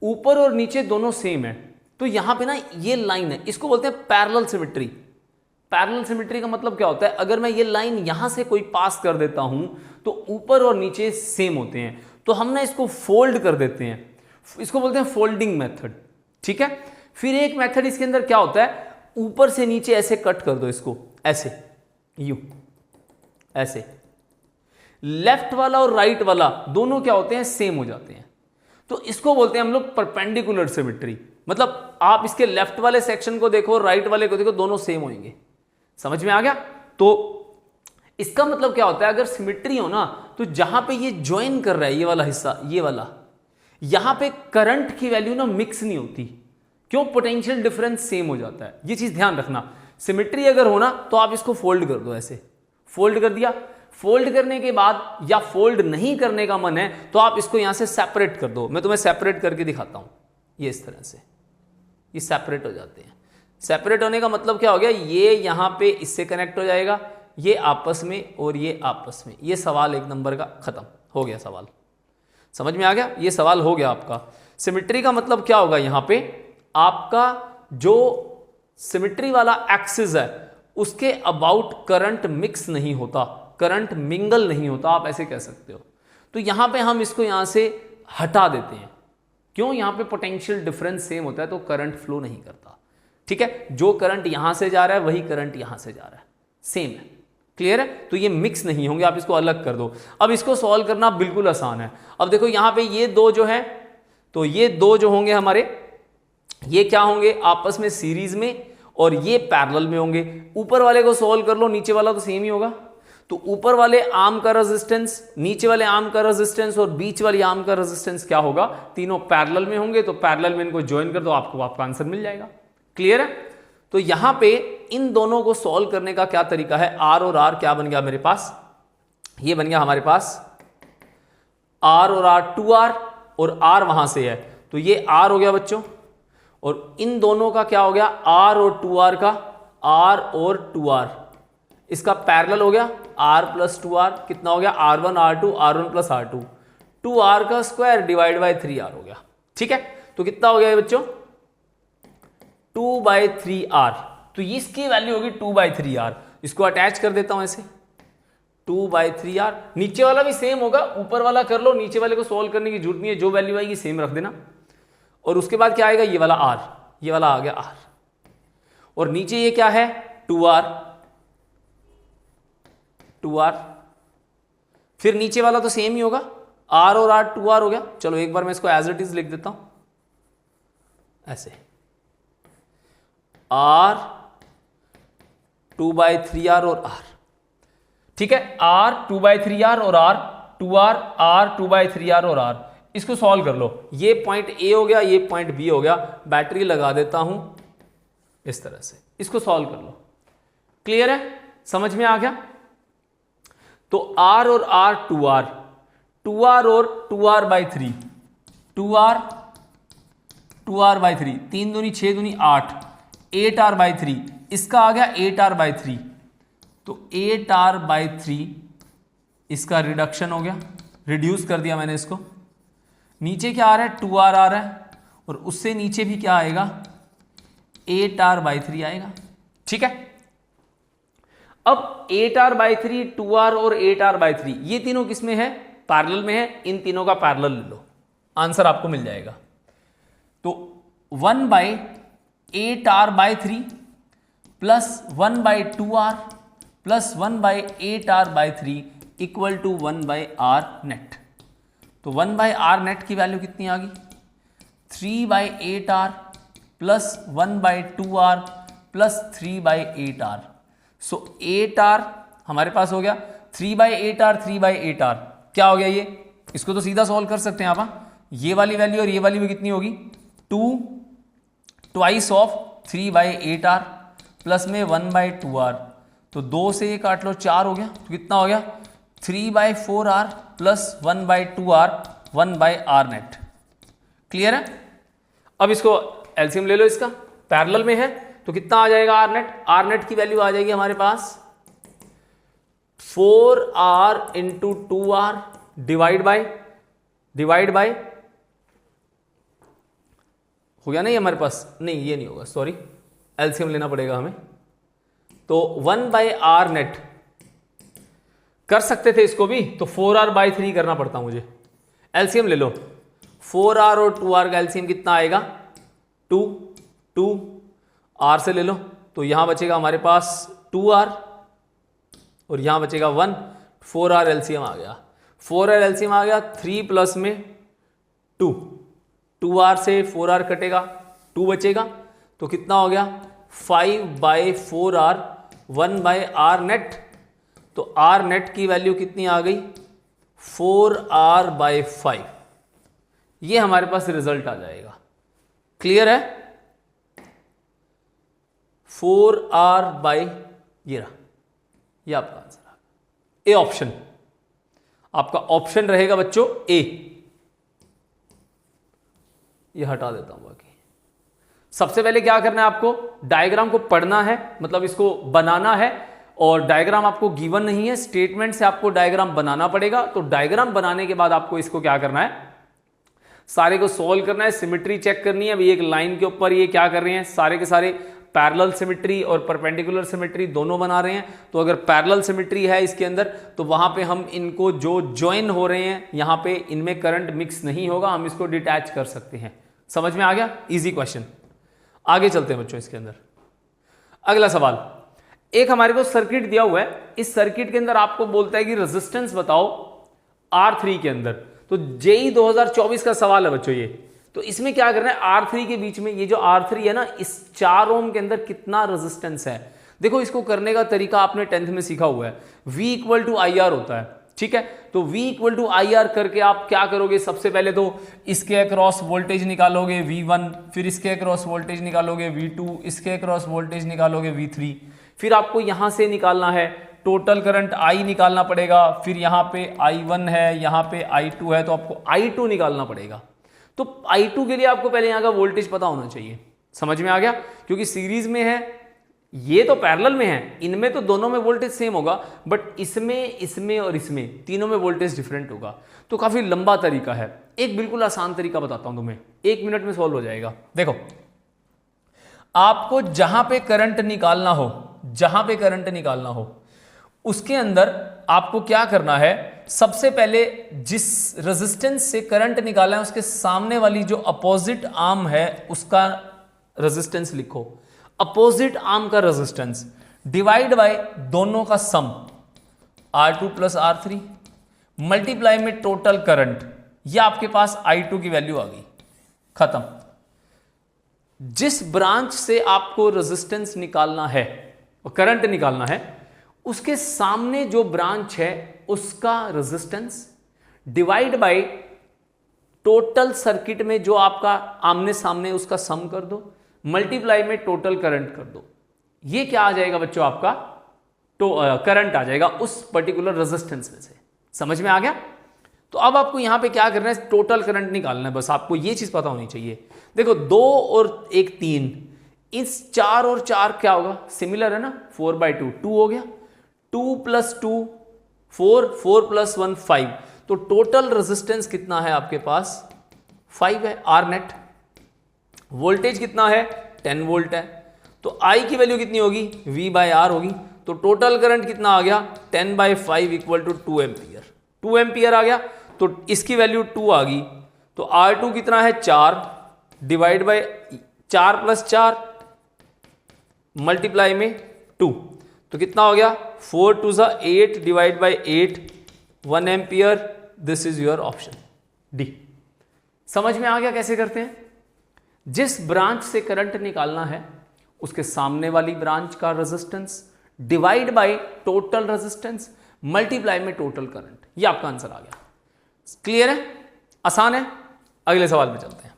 A: ऊपर और नीचे दोनों सेम है, तो यहां पे ना ये लाइन है, इसको बोलते हैं पैरेलल सिमेट्री। पैरेलल सिमेट्री का मतलब क्या होता है, अगर मैं ये लाइन यहां से कोई पास कर देता हूं तो ऊपर और नीचे सेम होते हैं, तो हम ना इसको फोल्ड कर देते हैं, इसको बोलते हैं फोल्डिंग मेथड। ठीक है, फिर एक मेथड इसके अंदर क्या होता है, ऊपर से नीचे ऐसे कट कर दो इसको, ऐसे यूं, ऐसे लेफ्ट वाला और राइट वाला दोनों क्या होते हैं, सेम हो जाते हैं, तो इसको बोलते हैं हम लोग परपेंडिकुलर सिमेट्री। मतलब आप इसके लेफ्ट वाले सेक्शन को देखो, राइट वाले को देखो, दोनों सेम होंगे। समझ में आ गया? तो इसका मतलब क्या होता है, अगर सिमेट्री हो ना, तो जहां पे ये ज्वाइन कर रहा है, ये वाला हिस्सा, ये वाला, यहां पे करंट की वैल्यू ना मिक्स नहीं होती। क्यों? पोटेंशियल डिफरेंस सेम हो जाता है। ये चीज ध्यान रखना। सिमेट्री अगर हो ना, तो आप इसको फोल्ड कर दो, ऐसे फोल्ड कर दिया। फोल्ड करने के बाद, या फोल्ड नहीं करने का मन है तो आप इसको यहां से सेपरेट कर दो। मैं तुम्हें सेपरेट करके दिखाता हूं, ये इस तरह से, ये सेपरेट हो जाते हैं। सेपरेट होने का मतलब क्या हो गया, ये यहां पे इससे कनेक्ट हो जाएगा, ये आपस में और ये आपस में। ये सवाल 1 नंबर का खत्म हो गया सवाल। समझ में आ गया? ये सवाल हो गया आपका। सिमेट्री का मतलब क्या होगा, यहां पे आपका जो सिमेट्री वाला एक्सिस है उसके अबाउट करंट मिक्स नहीं होता, करंट मिंगल नहीं होता, आप ऐसे कह सकते हो। तो यहां पे हम इसको यहां से हटा देते हैं। क्यों? यहां पे पोटेंशियल डिफरेंस सेम होता है तो करंट फ्लो नहीं करता। ठीक है, जो करंट यहां से जा रहा है वही करंट यहां से जा रहा है, सेम है। क्लियर है? तो ये मिक्स नहीं होंगे, आप इसको अलग कर दो। अब इसको सॉल्व करना बिल्कुल आसान है। अब देखो यहां पे ये दो जो है, तो ये दो जो होंगे हमारे, ये क्या होंगे, आपस में सीरीज में, और ये पैरेलल में होंगे। ऊपर वाले को सॉल्व कर लो, नीचे वाला तो सेम ही होगा। तो ऊपर वाले आर्म का रेजिस्टेंस, नीचे वाले आर्म का रेजिस्टेंस और बीच वाली आर्म का रेजिस्टेंस क्या होगा, तीनों पैरेलल में होंगे, तो पैरेलल में इनको ज्वाइन कर दो, आपको आपका आंसर मिल जाएगा। क्लियर है? तो यहां पे इन दोनों को सॉल्व करने का क्या तरीका है, आर और आर क्या बन गया मेरे पास, ये बन गया हमारे पास आर और आर 2r, और आर वहां से है तो ये आर हो गया बच्चों, और इन दोनों का क्या हो गया, आर और 2r का, आर और 2r, इसका पैरेलल हो गया r प्लस 2r, कितना हो गया, r1 r2 r1 plus r2, 2r का स्क्वायर डिवाइड बाय 3r हो गया। ठीक है, तो कितना हो गया बच्चों, 2/3r, तो इसकी वैल्यू होगी 2/3r। इसको अटैच कर देता हूं ऐसे, 2/3r। नीचे वाला भी सेम होगा, ऊपर वाला कर लो, नीचे वाले को सॉल्व करने की जरूरत नहीं है, जो वैल्यू आएगी सेम रख देना। और उसके बाद क्या आएगा, ये वाला r, ये वाला आ गया r, और नीचे ये क्या है 2r, 2R, फिर नीचे वाला तो सेम ही होगा, R और R 2R हो गया। चलो एक बार मैं इसको एज इट इज लिख देता हूं ऐसे, R 2/3R और R, ठीक है, R 2/3R और R 2R, R 2/3R और R। इसको सॉल्व कर लो, ये पॉइंट A हो गया, ये पॉइंट B हो गया, बैटरी लगा देता हूं इस तरह से, इसको सॉल्व कर लो। क्लियर है, समझ में आ गया? तो R और R 2R, 2R और 2R/3, 2R/3, 3 दूनी 6 दूनी 8, 8R/3, इसका आ गया 8R/3, तो 8R/3 इसका रिडक्शन हो गया, रिड्यूस कर दिया मैंने इसको। नीचे क्या आ रहा है, 2R आ रहा है, और उससे नीचे भी क्या आएगा, 8R/3 आएगा, ठीक है। अब 8R/3, 2R और 8R/3 ये तीनों किसमें है, पैरेलल में है, इन तीनों का पैरेलल ले लो, आंसर आपको मिल जाएगा। तो 1/8R/3 plus 1/2R plus 1/8R/3 equal to 1/R net. तो 1/R नेट की वैल्यू कितनी आ गई, 3/8R plus 1/2R plus 3/8R। सो 8R हमारे पास हो गया, 3/8R, 3/8R क्या हो गया ये, इसको तो सीधा सॉल्व कर सकते हैं आप। ये वाली वैल्यू और ये वाली भी कितनी होगी, 2 ट्वाइस ऑफ 3/8R प्लस में 1/2R, तो 2 से ये काट लो 4 हो गया, तो कितना हो गया 3/4R plus 1/2R 1/R net. Clear है? अब इसको एलसीएम ले लो, इसका पैरेलल में है तो कितना आ जाएगा आर नेट, आर नेट की वैल्यू आ जाएगी हमारे पास 4R into 2R divide by हो गया नहीं हमारे पास, नहीं ये नहीं होगा, सॉरी एलसीएम लेना पड़ेगा हमें। तो 1/R नेट कर सकते थे इसको भी, तो 4R/3 करना पड़ता मुझे। एलसीएम ले लो, 4R और 2R का एलसीएम कितना आएगा, 2 R से ले लो, तो यहां बचेगा हमारे पास 2R और यहां बचेगा 1, 4R एलसीएम आ गया, 4R एलसीएम आ गया, 3 प्लस में 2R से 4R कटेगा, 2 बचेगा, तो कितना हो गया 5/4R 1/R नेट। तो R नेट की वैल्यू कितनी आ गई 4R/5, ये हमारे पास रिजल्ट आ जाएगा। क्लियर है? 4R ये रहा, ये आपका आंसर आ गया, ए ऑप्शन आपका ऑप्शन रहेगा बच्चों ए। ये हटा देता हूं। बाकी सबसे पहले क्या करना है, आपको डायग्राम को पढ़ना है, मतलब इसको बनाना है, और डायग्राम आपको गिवन नहीं है, स्टेटमेंट से आपको डायग्राम बनाना पड़ेगा। तो डायग्राम बनाने के बाद आपको इसको क्या करना है, सारे को सोल्व करना है, सिमेट्री चेक करनी है। अभी एक लाइन के ऊपर ये क्या कर रहे हैं, सारे के सारे पैरेलल सिमेट्री और परपेंडिकुलर सिमेट्री दोनों बना रहे हैं। तो अगर पैरेलल सिमेट्री है इसके अंदर, तो वहां पे हम इनको जो ज्वाइन हो रहे हैं, यहां पे इनमें करंट मिक्स नहीं होगा, हम इसको डिटैच कर सकते हैं। समझ में आ गया? Easy question. आगे चलते हैं बच्चों इसके अंदर। अगला सवाल, एक हमारे को सर्किट दिया हुआ है, इस सर्किट के अंदर आपको बोलता है कि रेजिस्टेंस बताओ R3 के अंदर। तो जेई 2024 का सवाल है बच्चों ये। तो इसमें क्या करना है, R3 के बीच में, ये जो R3 है ना, इस 4 ओम के अंदर कितना रेजिस्टेंस है। देखो इसको करने का तरीका आपने 10th में सीखा हुआ है, V इक्वल टू IR होता है, ठीक है। तो V इक्वल टू IR करके आप क्या करोगे, सबसे पहले तो इसके अक्रॉस वोल्टेज निकालोगे V1, फिर इसके अक्रॉस वोल्टेज निकालोगे V2, इसके अक्रॉस वोल्टेज निकालोगे V3, फिर आपको यहां से निकालना है टोटल करंट I निकालना पड़ेगा, फिर यहां पे I1 है, यहां पे I2 है, तो आपको I2 निकालना पड़ेगा। तो I2 के लिए आपको पहले यहां का वोल्टेज पता होना चाहिए। समझ में आ गया? क्योंकि सीरीज में है, ये तो पैरेलल में है, इनमें तो दोनों में वोल्टेज सेम होगा, बट इसमें और इसमें तीनों में वोल्टेज डिफरेंट होगा। तो काफी लंबा तरीका है। एक बिल्कुल आसान तरीका बताता हूं तुम्हें, 1 मिनट में सॉल्व हो जाएगा। देखो, आपको जहां पे करंट निकालना हो, उसके अंदर आपको क्या करना है, सबसे पहले जिस रेजिस्टेंस से करंट निकाला है उसके सामने वाली जो अपोजिट आर्म है उसका रेजिस्टेंस लिखो। अपोजिट आर्म का रेजिस्टेंस डिवाइड बाय दोनों का सम, R2 प्लस R3 मल्टीप्लाई में टोटल करंट, या आपके पास I2 की वैल्यू आ गई, खत्म। जिस ब्रांच से आपको रेजिस्टेंस निकालना है और करंट निकालना है, उसके सामने जो ब्रांच है उसका resistance divide by total circuit में जो आपका आमने सामने उसका सम कर दो, मल्टीप्लाई में टोटल करंट कर दो। ये क्या आ जाएगा बच्चों, आपका करंट आ जाएगा उस पर्टिकुलर रेजिस्टेंस में से। समझ में आ गया? तो अब आपको यहां पे क्या करना है, टोटल करंट निकालना है। बस आपको ये चीज पता होनी चाहिए। देखो 2 और 1 3, इस 4 और 4 क्या होगा, सिमिलर है ना, 4/2 2 हो गया, 2 + 2 4, 4 + 1 5, तो टोटल रेजिस्टेंस कितना है आपके पास, 5 है। आर नेट वोल्टेज कितना है, 10 वोल्ट है, तो आई की वैल्यू कितनी होगी, V/R होगी। तो टोटल करंट कितना आ गया, 10/5 = 2 एम्पियर। 2 एम्पियर आ गया, तो इसकी वैल्यू 2 आ गई। तो R2 कितना है, 4 डिवाइड बाय 4 + 4 मल्टीप्लाई में 2, तो कितना हो गया, 4 × 2 = 8 divide by 8, 1 ampere. This is your option D. समझ में आ गया कैसे करते हैं? जिस ब्रांच से करंट निकालना है उसके सामने वाली ब्रांच का resistance divide by total resistance multiply में टोटल करंट, ये आपका आंसर आ गया। क्लियर है, आसान है। अगले सवाल पे चलते हैं।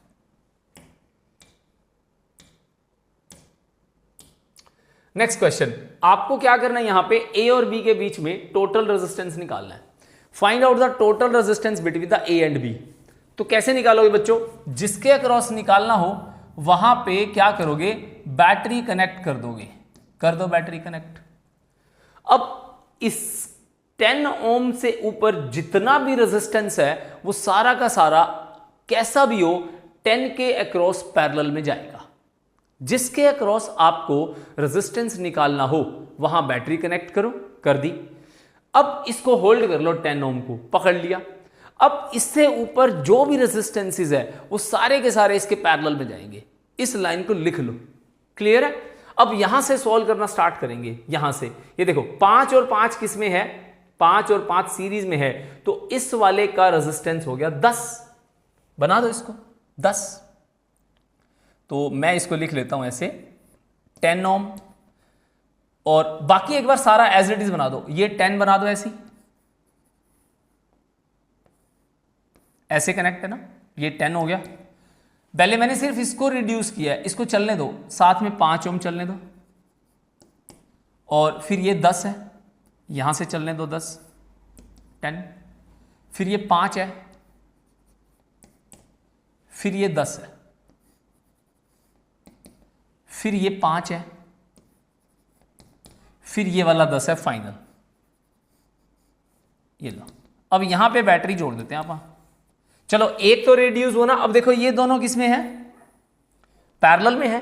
A: नेक्स्ट क्वेश्चन, आपको क्या करना है, यहां पे ए और बी के बीच में टोटल रेजिस्टेंस निकालना है। Find out the total resistance between the A and B. तो कैसे निकालोगे बच्चों, जिसके अक्रॉस निकालना हो वहां पे क्या करोगे, बैटरी कनेक्ट कर दोगे। कर दो बैटरी कनेक्ट। अब इस 10 ओम से ऊपर जितना भी रेजिस्टेंस है वो सारा का सारा कैसा भी हो 10 के अक्रॉस पैरेलल में जाएगा। जिसके अक्रॉस आपको रेजिस्टेंस निकालना हो वहां बैटरी कनेक्ट करो, कर दी। अब इसको होल्ड कर लो, 10 ओम को पकड़ लिया। अब इससे ऊपर जो भी रेजिस्टेंसेस है वो सारे के सारे इसके पैरेलल में जाएंगे। इस लाइन को लिख लो। क्लियर है? अब यहां से सॉल्व करना स्टार्ट करेंगे। यहां से ये देखो 5 और 5 किस में है, 5 और 5 सीरीज में है, तो इस वाले का रेजिस्टेंस हो गया 10। बना दो इसको 10। तो मैं इसको लिख लेता हूं ऐसे 10 ओम, और बाकी एक बार सारा एज इट इज बना दो। ये 10 बना दो ऐसी, ऐसे कनेक्ट है ना, ये 10 हो गया। पहले मैंने सिर्फ इसको रिड्यूस किया है, इसको चलने दो, साथ में 5 ओम चलने दो, और फिर ये 10 है, यहां से चलने दो 10 10, फिर ये 5 है, फिर ये 10 है, फिर ये 5 है, फिर ये वाला 10 है फाइनल। ये लो, अब यहां पे बैटरी जोड़ देते हैं आप। चलो एक तो रिड्यूस होना। अब देखो ये दोनों किस में है, पैरेलल में है।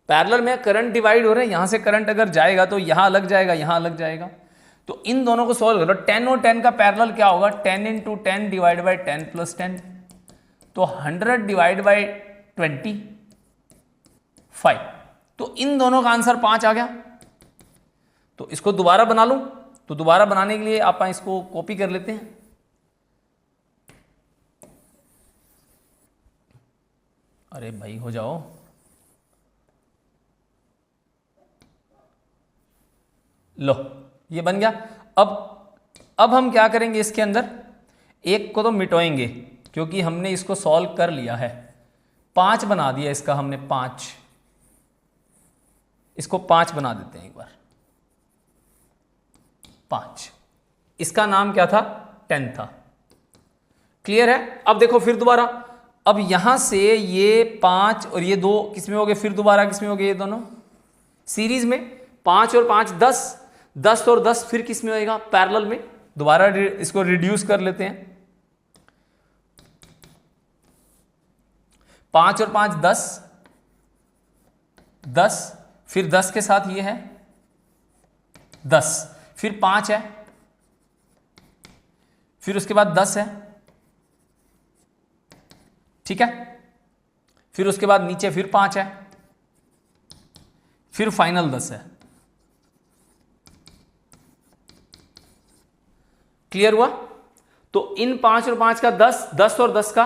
A: पैरेलल में करंट डिवाइड हो रहे हैं, यहां से करंट अगर जाएगा तो यहां लग जाएगा, यहां लग जाएगा। तो इन दोनों को सॉल्व करो। 10 और 10 का पैरेलल क्या होगा, 10 × 10 डिवाइड बाय 10 + 10, तो 100 डिवाइड बाय 25। तो इन दोनों का आंसर 5 आ गया। तो इसको दोबारा बना लूं, तो दोबारा बनाने के लिए आप इसको कॉपी कर लेते हैं। अरे भाई हो जाओ। लो ये बन गया। अब हम क्या करेंगे, इसके अंदर एक को तो मिटाएंगे क्योंकि हमने इसको सॉल्व कर लिया है। 5 बना दिया इसका हमने, 5, इसको 5 बना देते हैं एक बार। 5, इसका नाम क्या था, 10 था। क्लियर है? अब देखो फिर दोबारा, अब यहां से ये 5 और ये 2 किसमें हो गए, फिर दोबारा किसमें हो गए, ये दोनों सीरीज में। 5 और 5 10, 10 और 10 फिर किसमें होएगा, पैरेलल में। दोबारा इसको रिड्यूस कर लेते हैं। 5 और 5 10, 10 फिर 10 के साथ ये है 10, फिर 5 है, फिर उसके बाद 10 है, ठीक है। फिर उसके बाद नीचे फिर 5 है, फिर फाइनल 10 है। क्लियर हुआ? तो इन 5 और 5 का 10, 10 और 10 का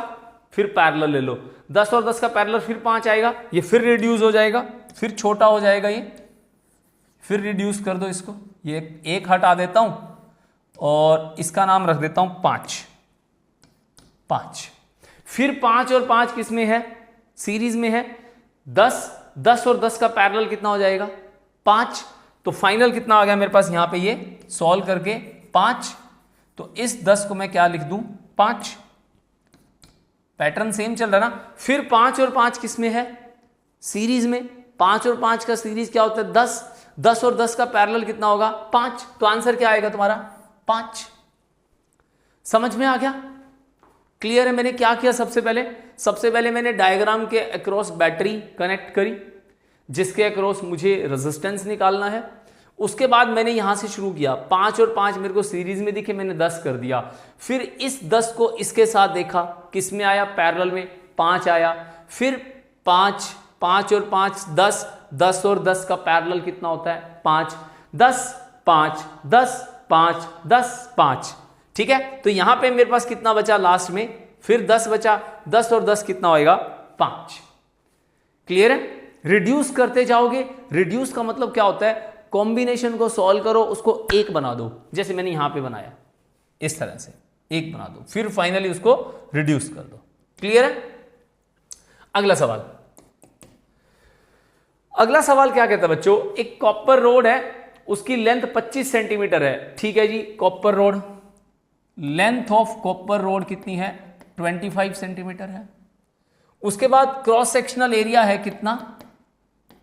A: फिर पैरेलल ले लो, 10 और 10 का पैरेलल फिर 5 आएगा, ये फिर रिड्यूस हो जाएगा, फिर छोटा हो जाएगा, ये फिर रिड्यूस कर दो इसको, ये एक हटा देता हूं और इसका नाम रख देता हूं 5, 5। फिर 5 और 5 किस में है? सीरीज में है। 10, 10 और 10 का पैरेलल कितना हो जाएगा? 5। तो फाइनल कितना आ गया मेरे पास यहां पे, ये सॉल्व करके 5। तो इस 10 को मैं क्या लिख दूं? 5। पैटर्न सेम चल रहा है ना। फिर 5 और 5 किस में है? सीरीज में। 5 और 5 का सीरीज क्या होता है? 10। 10 और 10 का पैरेलल कितना होगा? 5। तो आंसर क्या आएगा तुम्हारा? 5। समझ में आ गया? क्लियर है? मैंने क्या किया सबसे पहले मैंने डायग्राम के अक्रॉस बैटरी कनेक्ट करी, जिसके अक्रॉस मुझे रेजिस्टेंस निकालना है। उसके बाद मैंने यहां से शुरू किया, 5 और 5 मेरे को सीरीज में दिखे, मैंने 10 कर दिया। फिर इस 10 को इसके साथ देखा, किस में आया? पैरेलल में 5 आया। फिर 5, 5 और 5 10, 10 और 10 का पैरेलल कितना होता है? 5, 10, 5, 10, 5, 10, 5। ठीक है, तो यहां पे मेरे पास कितना बचा लास्ट में? फिर 10 बचा। 10 और 10 कितना होएगा? 5। क्लियर है? रिड्यूस करते जाओगे। रिड्यूस का मतलब क्या होता है? कॉम्बिनेशन को सॉल्व करो, उसको एक बना दो, जैसे मैंने यहां पे बनाया, इस तरह से एक बना दो, फिर फाइनली उसको रिड्यूस कर दो। क्लियर है? अगला सवाल क्या कहता है बच्चों? एक कॉपर रोड है, उसकी लेंथ 25 सेंटीमीटर है। ठीक है जी, copper rod, length of copper rod कितनी है? 25 सेंटीमीटर है। उसके बाद क्रॉस सेक्शनल एरिया है कितना?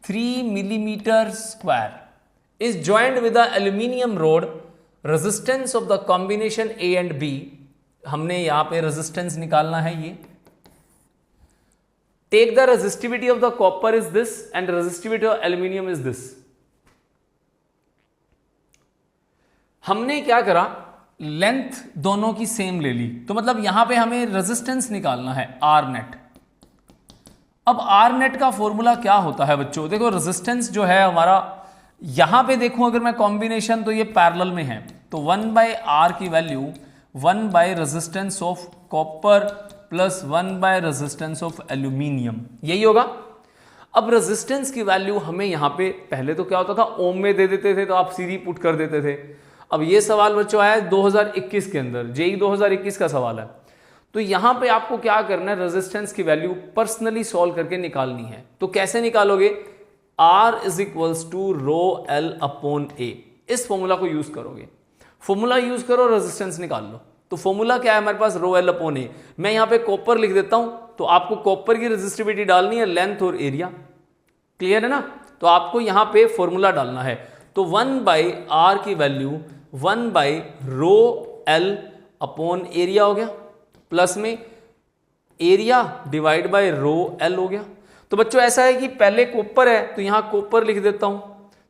A: 3 millimetre square. is joined with the aluminium rod, resistance of the combination A and B, हमने यहां पे resistance निकालना है। ये take the resistivity of the copper is this and resistivity of aluminium is this। हमने क्या करा? लेंथ दोनों की सेम ले ली, तो मतलब यहां पे हमें रेजिस्टेंस निकालना है R नेट। अब R नेट का फॉर्मूला क्या होता है बच्चों? देखो रेजिस्टेंस जो है हमारा, यहां पे देखूं अगर मैं कॉम्बिनेशन, तो ये पैरेलल में है, तो 1/R की value 1 resistance of copper plus 1 resistance of aluminium, यही होगा। अब रेजिस्टेंस की वैल्यू हमें यहां पे, पहले तो क्या होता था ओम में दे देते थे, तो आप सीधी पुट कर देते थे। अब ये सवाल बच्चों आया 2021 के अंदर, जेई 2021 का सवाल है, तो यहां पे आपको क्या करना है? रेजिस्टेंस की वैल्यू पर्सनली सॉल्व करके निकालनी है। तो कैसे निकालोगे? R is equals to rho L upon A, इस फॉर्मूला को यूज करोगे। फॉर्मूला यूज करो, रेजिस्टेंस निकाल लो। तो फॉर्मूला क्या है हमारे पास? रो एल अपॉन ए। मैं यहां पे कॉपर लिख देता हूं, तो आपको कॉपर की रेजिस्टिविटी डालनी है, लेंथ और एरिया। क्लियर है ना? तो आपको यहां पे फॉर्मूला डालना है। तो 1/R की वैल्यू 1/ρl अपॉन एरिया हो गया, प्लस में एरिया डिवाइड बाय ρl हो गया। तो बच्चों ऐसा है कि पहले कॉपर है, तो यहां कॉपर लिख देता हूं,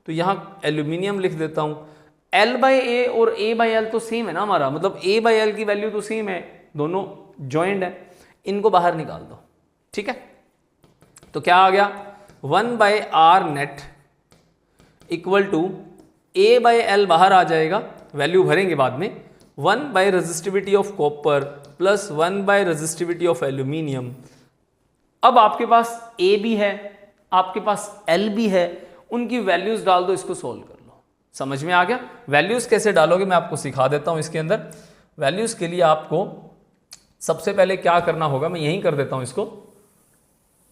A: तो यहां एल्यूमिनियम लिख देता हूं। L/A और A/L तो सेम है ना हमारा, मतलब A/L की वैल्यू तो सेम है, दोनों ज्वाइंट है, इनको बाहर निकाल दो। ठीक है, तो क्या आ गया? 1/R net equal to A/L बाहर आ जाएगा, वैल्यू भरेंगे बाद में, 1 resistivity of copper plus 1 resistivity of aluminium. अब आपके पास A भी है, आपके पास L भी है, उनकी वैल्यूज डाल दो, इसको सोल्व कर लो। समझ में आ गया? वैल्यूज कैसे डालोगे मैं आपको सिखा देता हूं। इसके अंदर वैल्यूज के लिए आपको सबसे पहले क्या करना होगा, मैं यहीं कर देता हूं, इसको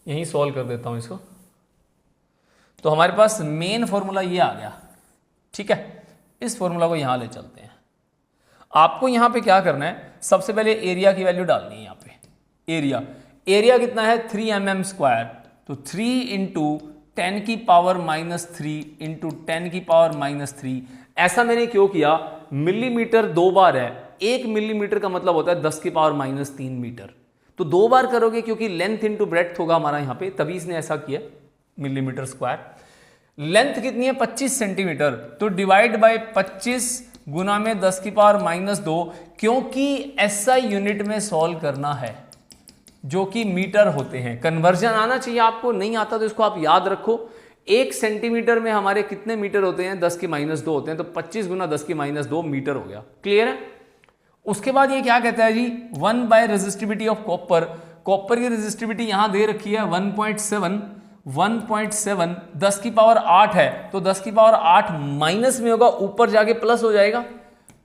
A: यहीं सॉल्व कर देता हूं इसको। तो हमारे पास मेन फॉर्मूला ये आ गया। ठीक है, इस फॉर्मूला को यहां ले चलते हैं। आपको यहां पे क्या करना है? सबसे पहले एरिया की वैल्यू डालनी है। यहां पे एरिया कितना है? 3 mm स्क्वायर, तो 3 इंटू 10 की पावर -3 इंटू 10 की पावर -3। ऐसा मैंने क्यों किया? मिलीमीटर 2 बार है, 1 मिलीमीटर का मतलब होता है 10 की पावर -3 मीटर, तो 2 बार करोगे क्योंकि लेंथ इंटू ब्रेड्थ होगा हमारा यहाँ पे, तभी इसने ऐसा किया मिलीमीटर स्क्वायर। लेंथ कितनी है? 25 सेंटीमीटर, तो डिवाइड बाय 25 गुना में 10 की पावर -2, क्योंकि SI यूनिट में सॉल्व करना है, जो कि मीटर होते हैं। कन्वर्जन आना चाहिए आपको, नहीं आता तो इसको आप याद रखो। 1 सेंटीमीटर में हमारे कितने मीटर होते हैं? 10 की -2 होते हैं, तो 25 गुना 10 की -2 मीटर हो गया। क्लियर है? उसके बाद ये क्या कहता है जी, 1 by resistivity of copper. Copper की रेजिस्टिविटी यहां दे रखी है 1.7, 10 की पावर 8 है, तो 10 की पावर 8 माइनस में होगा, ऊपर जाके प्लस हो जाएगा,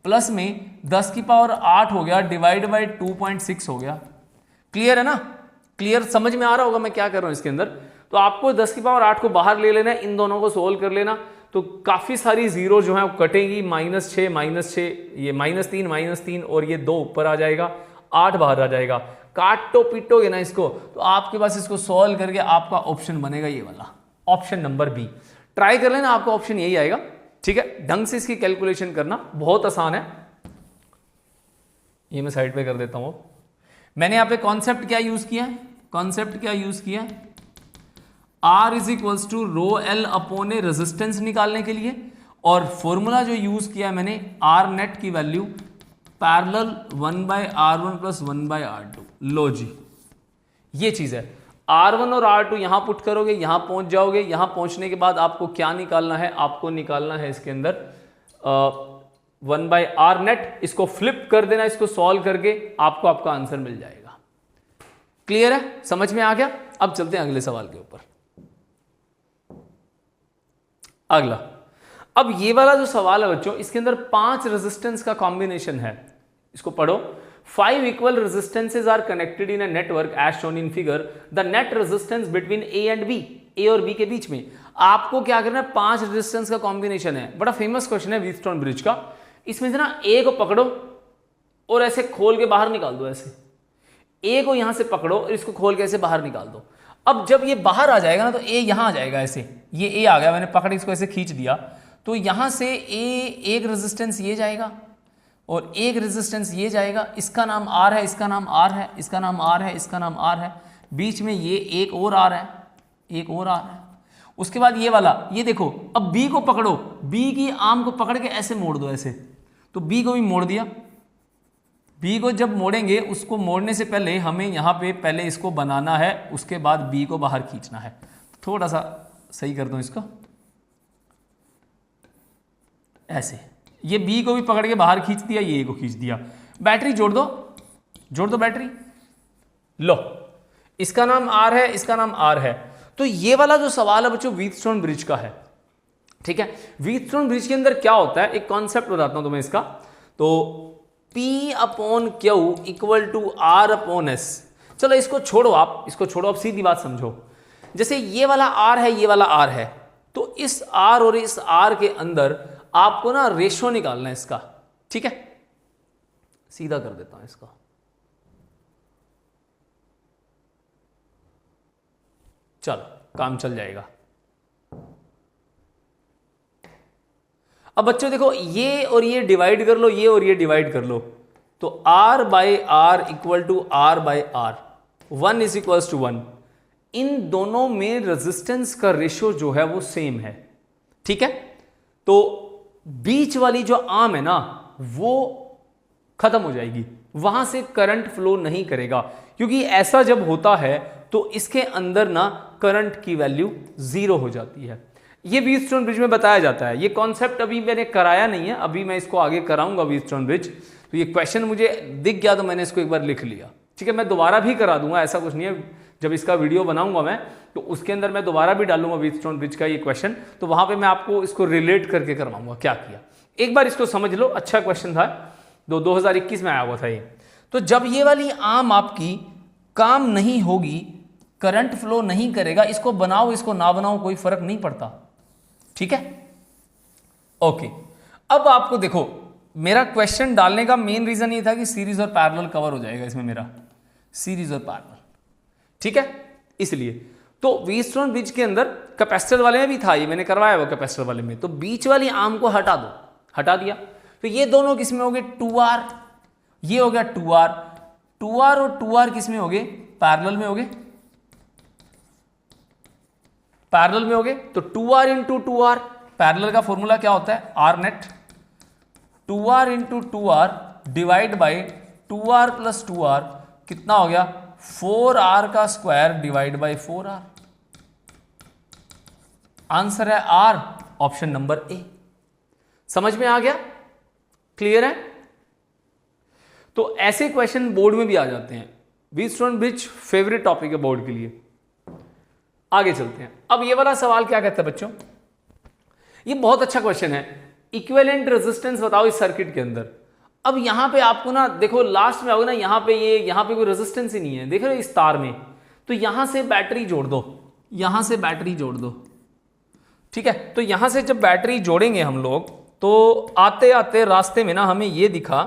A: प्लस में 10 की पावर 8 हो गया, डिवाइड बाय 2.6 हो गया। क्लियर है ना? क्लियर, समझ में आ रहा होगा मैं क्या कर रहा हूं इसके अंदर। तो आपको 10 की पावर 8 को बाहर ले लेना है, इन दोनों को सोल्व कर लेना, तो काफी सारी जीरो जो है वो कटेंगी, -6, ये -3 और ये 2 ऊपर आ जाएगा, 8 बाहर आ जाएगा। काटो पीटोगे ना इसको, तो आपके पास इसको सॉल्व करके आपका ऑप्शन बनेगा ये वाला, ऑप्शन नंबर बी। ट्राई कर लेना, आपका ऑप्शन यही आएगा। ठीक है, ढंग से इसकी कैलकुलेशन करना, बहुत आसान है। ये मैं साइड पे कर देता हूं। मैंने यहां पे कॉन्सेप्ट क्या यूज किया है, कॉन्सेप्ट क्या यूज किया है, R is equals to rho L upon A resistance निकालने के लिए, और फॉर्मूला जो यूज किया है मैंने, आर नेट की value parallel 1/R1 plus 1/R2। लो जी, ये चीज है। R1 और R2 यहां पुट करोगे, यहां पहुंच जाओगे, यहां पहुंचने के बाद आपको क्या निकालना है, आपको निकालना है इसके अंदर 1/R नेट। इसको फ्लिप कर देना, इसको सॉल्व करके आपको आपका आंसर मिल जाएगा। क्लियर है, समझ में आ गया? अब चलते हैं अगले सवाल के ऊपर। अगला, अब ये वाला जो सवाल है बच्चों, इसके अंदर 5 रेजिस्टेंस का कॉम्बिनेशन है। इसको पढ़ो। 5 इक्वल resistances are connected in a network as shown in figure. The net resistance between A and B, A और बी के बीच में आपको क्या करना है, 5 रेजिस्टेंस का कॉम्बिनेशन है। बड़ा फेमस क्वेश्चन है व्हीटस्टोन ब्रिज का। इसमें से ना ए को पकड़ो और ऐसे खोल के बाहर निकाल दो, ऐसे ए को यहां से पकड़ो और इसको खोल के ऐसे बाहर निकाल दो। अब जब ये बाहर आ जाएगा ना, तो ए यहां आ जाएगा, ऐसे ये ए आ गया, मैंने पकड़ इसको ऐसे खींच दिया, तो यहां से ए, एक रेजिस्टेंस ये जाएगा और एक रेजिस्टेंस ये जाएगा। इसका नाम आर है, इसका नाम आर है, इसका नाम आर है, इसका नाम आर है, बीच में ये एक और आर है, एक और आर है। उसके बाद ये वाला, ये देखो, अब बी को पकड़ो, बी की आर्म को पकड़ के ऐसे मोड़ दो, ऐसे, तो बी को भी मोड़ दिया। बी को जब मोड़ेंगे, उसको मोड़ने से पहले हमें यहाँ पे पहले इसको बनाना है, उसके बाद बी को बाहर खींचना है। थोड़ा सा सही कर दूं इसको, ऐसे, ये बी को भी पकड़ के बाहर खींच दिया, ये को खींच दिया। बैटरी जोड़ दो, जोड़ दो बैटरी। लो, इसका नाम आर है, इसका नाम आर है। तो ये वाला जो सवाल है बच्चों, व्हीटस्टोन ब्रिज का है। ठीक है, व्हीटस्टोन ब्रिज के अंदर क्या होता है, एक कॉन्सेप्ट बताता हूं तुम्हें इसका। तो P upon Q equal to R upon S। चलो इसको छोड़ो, आप इसको छोड़ो, आप सीधी बात समझो। जैसे ये वाला R है, ये वाला R है, तो इस R और इस R के अंदर आपको ना रेशो निकालना है इसका। ठीक है, सीधा कर देता हूं इसका। चलो, काम चल जाएगा। अब बच्चों देखो, ये और ये डिवाइड कर लो, ये और ये डिवाइड कर लो, तो R by R equal to R by R, 1 is equal to 1। इन दोनों में रेजिस्टेंस का रेशियो जो है वो सेम है। ठीक है, तो बीच वाली जो आर्म है ना, वो खत्म हो जाएगी, वहां से करंट फ्लो नहीं करेगा, क्योंकि ऐसा जब होता है तो इसके अंदर ना करंट की वैल्यू 0 हो जाती है। ये व्हीटस्टोन ब्रिज में बताया जाता है। ये कॉन्सेप्ट अभी मैंने कराया नहीं है, अभी मैं इसको आगे कराऊंगा व्हीटस्टोन ब्रिज। तो ये क्वेश्चन मुझे दिख गया तो मैंने इसको एक बार लिख लिया। ठीक है, मैं दोबारा भी करा दूंगा, ऐसा कुछ नहीं है। जब इसका वीडियो बनाऊंगा मैं, तो उसके अंदर मैं दोबारा भी डालूंगा व्हीटस्टोन ब्रिज का ये क्वेश्चन, तो वहां पे मैं आपको इसको रिलेट करके करवाऊंगा क्या किया। एक बार इसको समझ लो, अच्छा क्वेश्चन था, 2021 में आया हुआ था ये। तो जब ये वाली आर्म आपकी काम नहीं होगी, करंट फ्लो नहीं करेगा, इसको बनाओ इसको ना बनाओ कोई फर्क नहीं पड़ता। ठीक है, ओके। अब आपको देखो, मेरा क्वेश्चन डालने का मेन रीजन ये था कि सीरीज और पैरेलल कवर हो जाएगा इसमें, मेरा सीरीज और पैरेलल। ठीक है, इसलिए तो व्हीटस्टोन ब्रिज के अंदर कैपेसिटर वाले में भी था, ये मैंने करवाया हुआ कैपेसिटर वाले में। तो बीच वाली आर्म को हटा दो, हटा दिया, तो ये दोनों किस में हो गए, 2R, ये हो गया 2R, 2R और 2R किस में हो गए, पैरेलल में हो गए, पैरेलल में हो गए। तो 2R इंटू 2R, पैरेलल का फॉर्मूला क्या होता है, R net, 2R into 2R divide by 2R plus 2R, कितना हो गया, 4R का square divide by 4R। Answer है R, ऑप्शन नंबर ए। समझ में आ गया, क्लियर है। तो ऐसे क्वेश्चन बोर्ड में भी आ जाते हैं। व्हीटस्टोन ब्रिज फेवरेट टॉपिक है बोर्ड के लिए। आगे चलते हैं। अब ये वाला सवाल क्या कहता है बच्चों, ये बहुत अच्छा क्वेश्चन है। इक्विवेलेंट रेजिस्टेंस बताओ इस सर्किट के अंदर। अब यहां पे आपको ना देखो लास्ट में आओगे ना, यहां पे कोई रेजिस्टेंस ही नहीं है, देख रहे हो इस तार में, तो यहां से बैटरी जोड़ दो, यहां से बैटरी जोड़ दो, ठीक है। तो यहां से जब बैटरी जोड़ेंगे हम लोग, तो आते आते रास्ते में ना हमें ये दिखा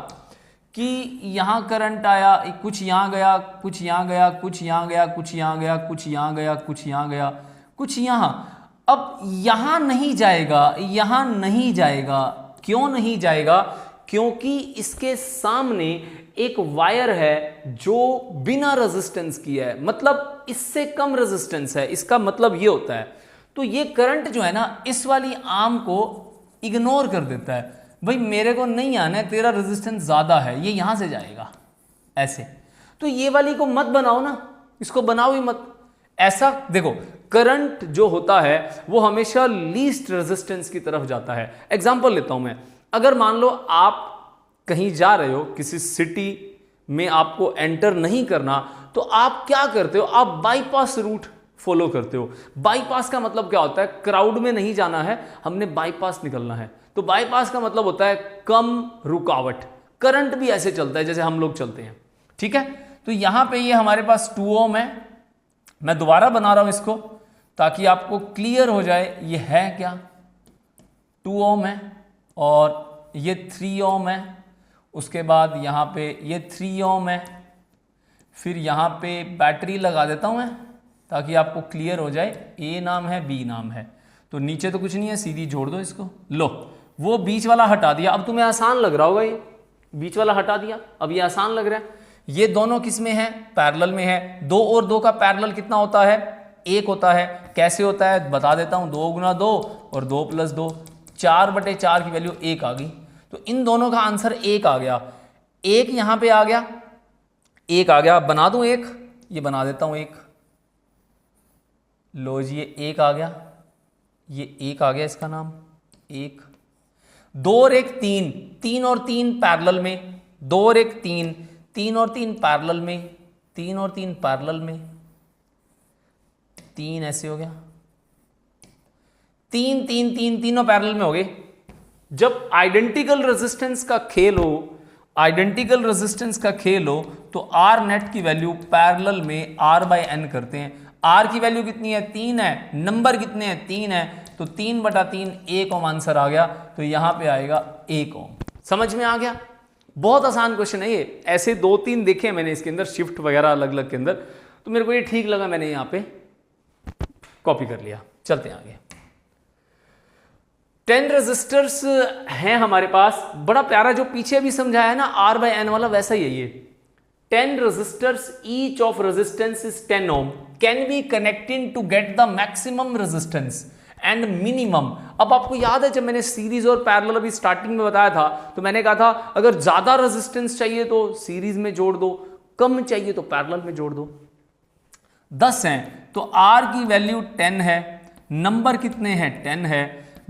A: कि यहां करंट आया, कुछ यहां गया, कुछ यहां गया, कुछ यहां गया, कुछ यहां गया, कुछ यहां गया, कुछ यहां गया, कुछ यहां। अब यहां नहीं जाएगा, यहां नहीं जाएगा, क्यों नहीं जाएगा? क्योंकि इसके सामने एक वायर है जो बिना रेजिस्टेंस की है, मतलब इससे कम रेजिस्टेंस है। इसका मतलब ये होता है, तो ये करंट जो है ना इस वाली आर्म को इग्नोर कर देता है, भाई मेरे को नहीं आना है, तेरा रेजिस्टेंस ज्यादा है, ये यहां से जाएगा ऐसे। तो ये वाली को मत बनाओ ना, इसको बनाओ ही मत। ऐसा देखो, करंट जो होता है वो हमेशा लीस्ट रेजिस्टेंस की तरफ जाता है। एग्जांपल लेता हूं मैं, अगर मान लो आप कहीं जा रहे हो, किसी सिटी में आपको एंटर नहीं करना, तो आप क्या करते हो? आप बाईपास रूट फॉलो करते हो। बाईपास का मतलब क्या होता है? क्राउड में नहीं जाना है, हमने बाईपास निकलना है। तो बाईपास का मतलब होता है कम रुकावट। करंट भी ऐसे चलता है जैसे हम लोग चलते हैं, ठीक है। तो यहां पे ये हमारे पास 2 ओम है, मैं दोबारा बना रहा हूं इसको ताकि आपको क्लियर हो जाए ये है क्या। 2 ओम है और ये 3 ओम है, उसके बाद यहां पे ये 3 ओम है, फिर यहां पे बैटरी लगा देता हूं मैं ताकि आपको क्लियर हो जाए। ए नाम है, बी नाम है, तो नीचे तो कुछ नहीं है, सीधी जोड़ दो इसको। लो, वो बीच वाला हटा दिया। अब तुम्हें आसान लग रहा होगा, ये बीच वाला हटा दिया, अब ये आसान लग रहा है। ये दोनों किस में है? पैरेलल में है। 2 और 2 का पैरेलल कितना होता है? 1 होता है। कैसे होता है बता देता हूं, 2 गुना 2 और 2 प्लस 2, 4/4 की वैल्यू 1 आ गई। तो इन दोनों का आंसर 1 आ गया। 1 यहां पे आ गया, 1 आ गया। बना दूं 1, ये बना देता हूं 1। लो जी, ये 1 आ गया, ये 1 आ गया, इसका नाम 1। 2 और 1 3, 3 और 3 पैरेलल में, 2 और 1 3, 3 और 3 पैरेलल में, 3 और 3 पैरेलल में, 3 ऐसे हो गया, 3 3 3 तीनों पैरेलल में हो गए। जब आइडेंटिकल रेजिस्टेंस का खेल हो, आइडेंटिकल रेजिस्टेंस का खेल हो, तो आर नेट की वैल्यू पैरेलल में R/N करते हैं। आर की वैल्यू कितनी है? 3 है। नंबर कितने हैं? 3 है। तो 3/3 1 ओम आंसर आ गया। तो यहां पे आएगा 1 ओम। समझ में आ गया? बहुत आसान क्वेश्चन है ये। ऐसे 2-3 देखे मैंने इसके अंदर, शिफ्ट वगैरह अलग अलग के अंदर, तो मेरे को ये ठीक लगा, मैंने यहां पे कॉपी कर लिया। चलते हैं आगे। 10 रेजिस्टर्स हैं हमारे पास। बड़ा प्यारा जो पीछे भी समझाया है ना R/N वाला, वैसा ही है ये। 10 resistors, each of resistance is 10 ohm, can be connected to get the maximum resistance and minimum। अब आपको याद है जब मैंने सीरीज और पैरेलल अभी स्टार्टिंग में बताया था, तो मैंने कहा था अगर ज्यादा रेजिस्टेंस चाहिए तो सीरीज में जोड़ दो, कम चाहिए तो पैरेलल में जोड़ दो। 10 हैं तो R की वैल्यू 10 है, नंबर कितने हैं? 10 है।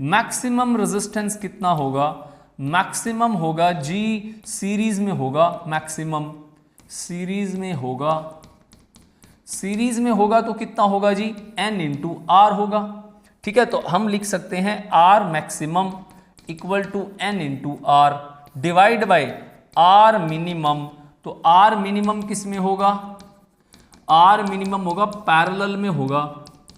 A: मैक्सिमम रेजिस्टेंस कितना होगा? मैक्सिमम होगा जी, सीरीज में होगा, मैक्सिमम सीरीज में होगा, सीरीज में होगा तो कितना होगा जी? N इंटू R होगा, ठीक है। तो हम लिख सकते हैं R maximum equal to N into R divide by R minimum. तो R मिनिमम किस में होगा? R मिनिमम होगा पैरेलल में होगा,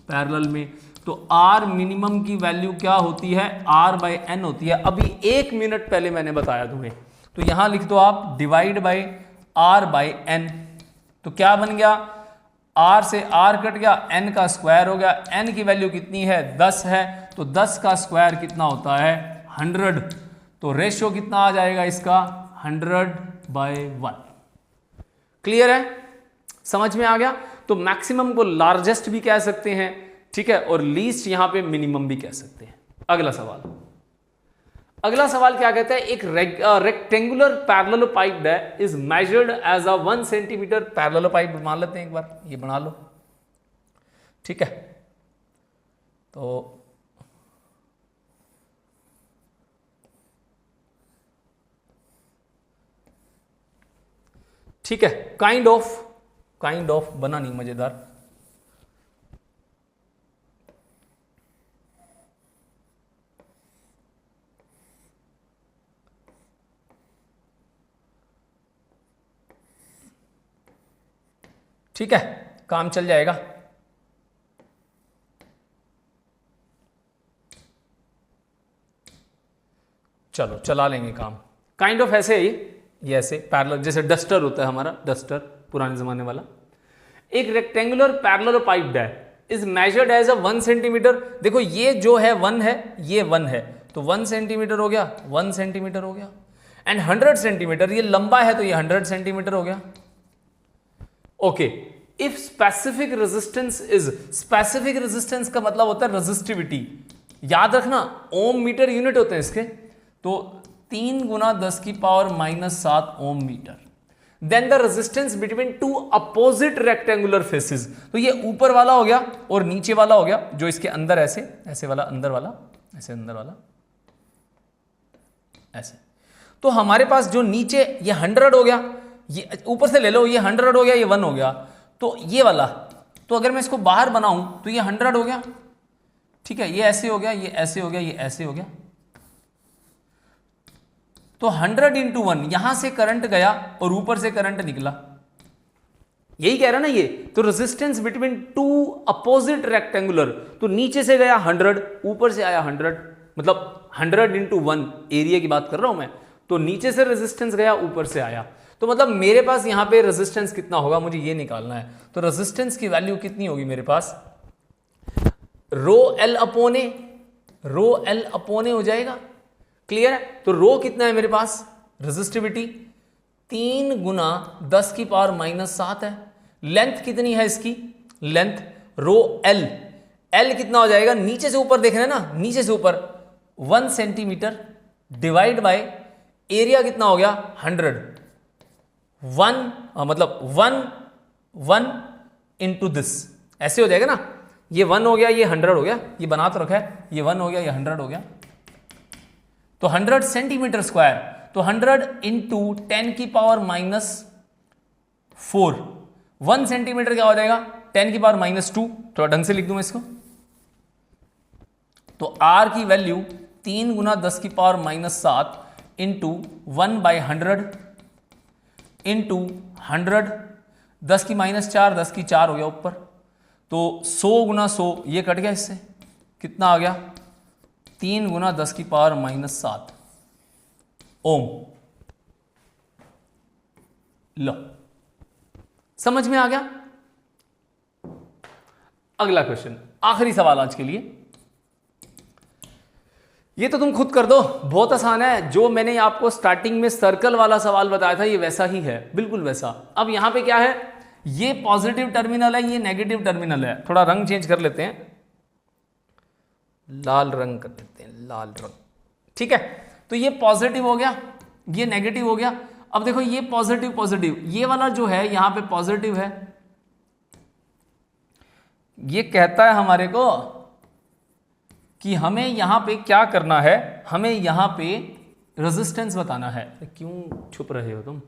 A: पैरेलल में। तो R मिनिमम की वैल्यू क्या होती है? R/N होती है। अभी 1 मिनट पहले मैंने बताया तुम्हें, तो यहां लिख दो आप डिवाइड बाई R/N। तो क्या बन गया? R से R कट गया, N का स्क्वायर हो गया। N की वैल्यू कितनी है? 10 है। तो 10 का स्क्वायर कितना होता है? 100। तो रेशियो कितना आ जाएगा इसका? 100/1। क्लियर है? समझ में आ गया? तो मैक्सिमम को लार्जेस्ट भी कह सकते हैं, ठीक है, और लीस्ट यहां पे मिनिमम भी कह सकते हैं। अगला सवाल, अगला सवाल क्या कहता है? एक रेक्टेंगुलर पैरेललोपाइड है is measured as a 1 centimetre parallelepiped. मान लेते हैं एक बार, ये बना लो, ठीक है। तो ठीक है, काइंड ऑफ बना नहीं मजेदार। ठीक है, काम चल जाएगा। चलो चला लेंगे काम। काइंड ऑफ ऐसे ही, ये ऐसे पैरेलल, जैसे डस्टर होता है हमारा, डस्टर पुराने जमाने वाला। एक rectangular parallel pipe die is measured as a 1 centimetre. देखो ये जो है 1 है, ये 1 है, तो 1 सेंटीमीटर हो गया, 1 सेंटीमीटर हो गया। एंड 100 सेंटीमीटर, ये लंबा है तो ये 100 सेंटीमीटर हो गया। Okay, if specific resistance is, specific resistance का मतलब होता है रेजिस्टिविटी। याद रखना ओम मीटर यूनिट होते हैं इसके, तो 3 गुना 10 की power -7 ohm metre. Then the resistance between two opposite rectangular faces, तो ये ऊपर वाला हो गया और नीचे वाला हो गया, जो इसके अंदर ऐसे, ऐसे वाला अंदर वाला, ऐसे अंदर वाला, ऐसे। तो हमारे पास जो नीचे ये 100 हो गया, ये ऊपर से ले लो, ये 100 हो गया, ये 1 हो गया, तो ये वाला, तो अगर मैं इसको बाहर बनाऊं तो ये 100 हो गया। ठीक है, ये ऐसे हो गया, ये ऐसे हो गया, ये ऐसे हो गया, तो 100 × 1, यहां से करंट गया और ऊपर से करंट निकला, यही कह रहा ना ये। तो resistance between two opposite rectangular, तो नीचे से गया 100, ऊपर से आया 100, मतलब 100 × 1 एरिया की बात कर रहा हूं मैं। तो नीचे से रेजिस्टेंस गया, ऊपर से आया, तो मतलब मेरे पास यहां पे रेजिस्टेंस कितना होगा, मुझे ये निकालना है। तो रेजिस्टेंस की वैल्यू कितनी होगी मेरे पास, ρL अपॉन ए हो जाएगा। क्लियर है? तो रो कितना है मेरे पास, रेजिस्टिविटी 3 गुना 10 की पावर -7 है। लेंथ कितनी है इसकी, लेंथ ρL, L कितना हो जाएगा, नीचे से ऊपर देख रहे हैं ना, नीचे से ऊपर 1 सेंटीमीटर डिवाइड बाय एरिया कितना हो गया 100, 1 मतलब 1 × दिस, ऐसे हो जाएगा ना। ये 1 हो गया, ये 100 हो गया, ये बना तो रखा है, ये 1 हो गया, ये 100 हो गया, तो 100 सेंटीमीटर स्क्वायर, तो 100 × 10 की पावर -4, 1 सेंटीमीटर क्या हो जाएगा 10 की पावर -2, थोड़ा ढंग से लिख दूं मैं इसको। तो R की वैल्यू 3 गुना 10 की पावर -7 × 1/100 × 100, 10 की -4, 10 की 4 हो गया ऊपर, तो 100 गुना 100, ये कट गया इससे, कितना आ गया 3 गुना 10 की पावर -7 ओम। लो, समझ में आ गया। अगला क्वेश्चन, आखिरी सवाल आज के लिए, ये तो तुम खुद कर दो, बहुत आसान है। जो मैंने आपको स्टार्टिंग में सर्कल वाला सवाल बताया था, ये वैसा ही है, बिल्कुल वैसा। अब यहां पे क्या है, ये पॉजिटिव टर्मिनल है, ये नेगेटिव टर्मिनल है। थोड़ा रंग चेंज कर लेते हैं, लाल रंग कर देते हैं, लाल रंग। ठीक है, तो ये पॉजिटिव हो गया, ये नेगेटिव हो गया। अब देखो ये पॉजिटिव पॉजिटिव, ये वाला जो है यहां पे पॉजिटिव है, ये कहता है हमारे को कि हमें यहां पे क्या करना है, हमें यहां पे रेजिस्टेंस बताना है। क्यों छुप रहे हो तुम,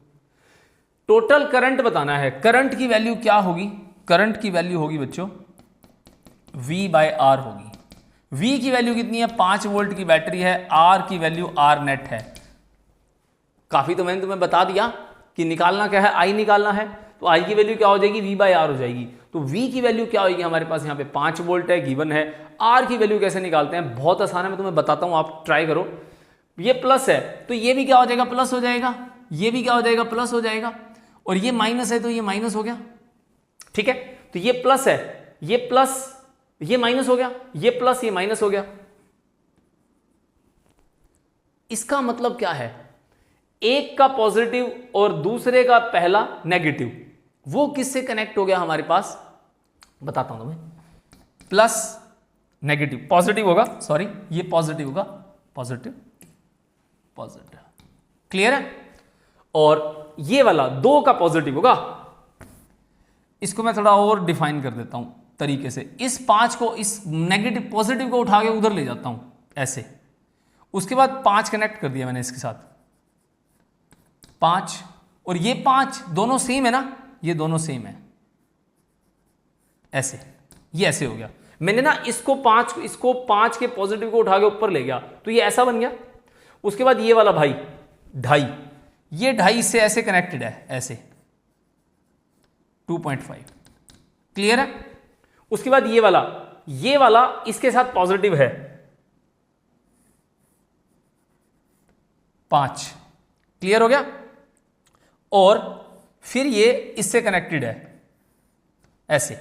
A: टोटल करंट बताना है। करंट की वैल्यू क्या होगी, करंट की वैल्यू होगी बच्चों V/R होगी। V की वैल्यू कितनी है, 5 वोल्ट की बैटरी है, R की वैल्यू R नेट है। काफी तो मैंने तुम्हें बता दिया कि निकालना क्या है, I निकालना है, तो I की वैल्यू क्या हो जाएगी, V/R हो जाएगी। तो V की वैल्यू क्या होगी, हमारे पास यहाँ पे 5 वोल्ट है, गिवन है। R की वैल्यू कैसे निकालते हैं, बहुत आसान है, मैं तुम्हें बताता हूँ, आप ट्राई करो। ये प्लस है तो ये भी क्या हो जाएगा, प्लस हो जाएगा, ये भी क्या हो जाएगा, प्लस हो जाएगा, और ये माइनस है तो ये माइनस हो गया। ठीक है, तो ये प्लस है, ये प्लस, ये माइनस हो गया, ये प्लस, ये माइनस हो गया। इसका मतलब क्या है, एक का पॉजिटिव और दूसरे का पहला नेगेटिव, वो किससे कनेक्ट हो गया हमारे पास, बताता हूं तुम्हें। प्लस नेगेटिव, पॉजिटिव होगा, सॉरी ये पॉजिटिव होगा, पॉजिटिव पॉजिटिव, क्लियर है। और ये वाला 2 का पॉजिटिव होगा। इसको मैं थोड़ा और डिफाइन कर देता हूं तरीके से। इस 5 को, इस नेगेटिव पॉजिटिव को उठा के उधर ले जाता हूं ऐसे, उसके बाद 5 कनेक्ट कर दिया मैंने इसके साथ 5, और ये 5 दोनों सेम है ना, ये दोनों सेम है, ऐसे, ये ऐसे हो गया। मैंने ना इसको 5 के पॉजिटिव को उठा के ऊपर ले गया तो ये ऐसा बन गया। उसके बाद ये वाला भाई 2.5, ये 2.5 से ऐसे कनेक्टेड है, ऐसे 2.5, क्लियर है। उसके बाद ये वाला इसके साथ पॉजिटिव है 5, क्लियर हो गया। और फिर ये इससे कनेक्टेड है ऐसे,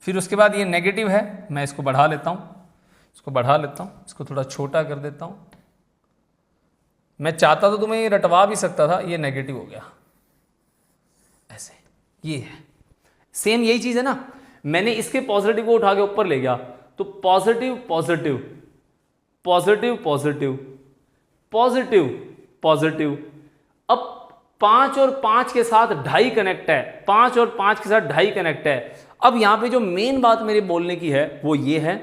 A: फिर उसके बाद ये नेगेटिव है, मैं इसको बढ़ा लेता हूं, इसको थोड़ा छोटा कर देता हूं। मैं चाहता तो तुम्हें ये रटवा भी सकता था, ये नेगेटिव हो गया ऐसे, ये है सेम यही चीज है ना। मैंने इसके पॉजिटिव को उठा के ऊपर ले गया तो positive positive positive positive positive positive. अब 5 और 5 के साथ 2.5 कनेक्ट है, 5 और 5 के साथ 2.5 कनेक्ट है। अब यहां पे जो मेन बात मेरे बोलने की है वो ये है,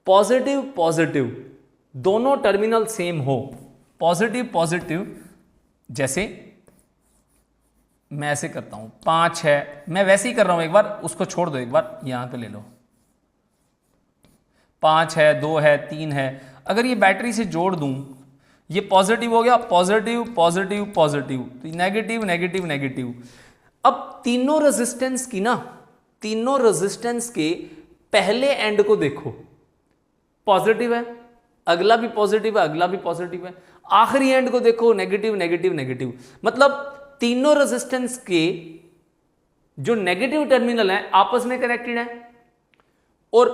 A: पॉजिटिव पॉजिटिव दोनों टर्मिनल सेम हो, पॉजिटिव पॉजिटिव। जैसे मैं ऐसे करता हूं, 5 है, मैं वैसे ही कर रहा हूं, एक बार उसको छोड़ दो, एक बार यहां पे ले लो, 5 है, 2 है, 3 है। अगर ये बैटरी से जोड़ दूं, ये पॉजिटिव हो गया, पॉजिटिव पॉजिटिव पॉजिटिव, तो नेगेटिव नेगेटिव नेगेटिव। अब तीनों रेजिस्टेंस के पहले एंड को देखो, पॉजिटिव है, अगला भी पॉजिटिव है, अगला भी पॉजिटिव है, आखिरी एंड को देखो नेगेटिव नेगेटिव नेगेटिव। मतलब तीनों रेजिस्टेंस के जो नेगेटिव टर्मिनल है आपस में कनेक्टेड है, और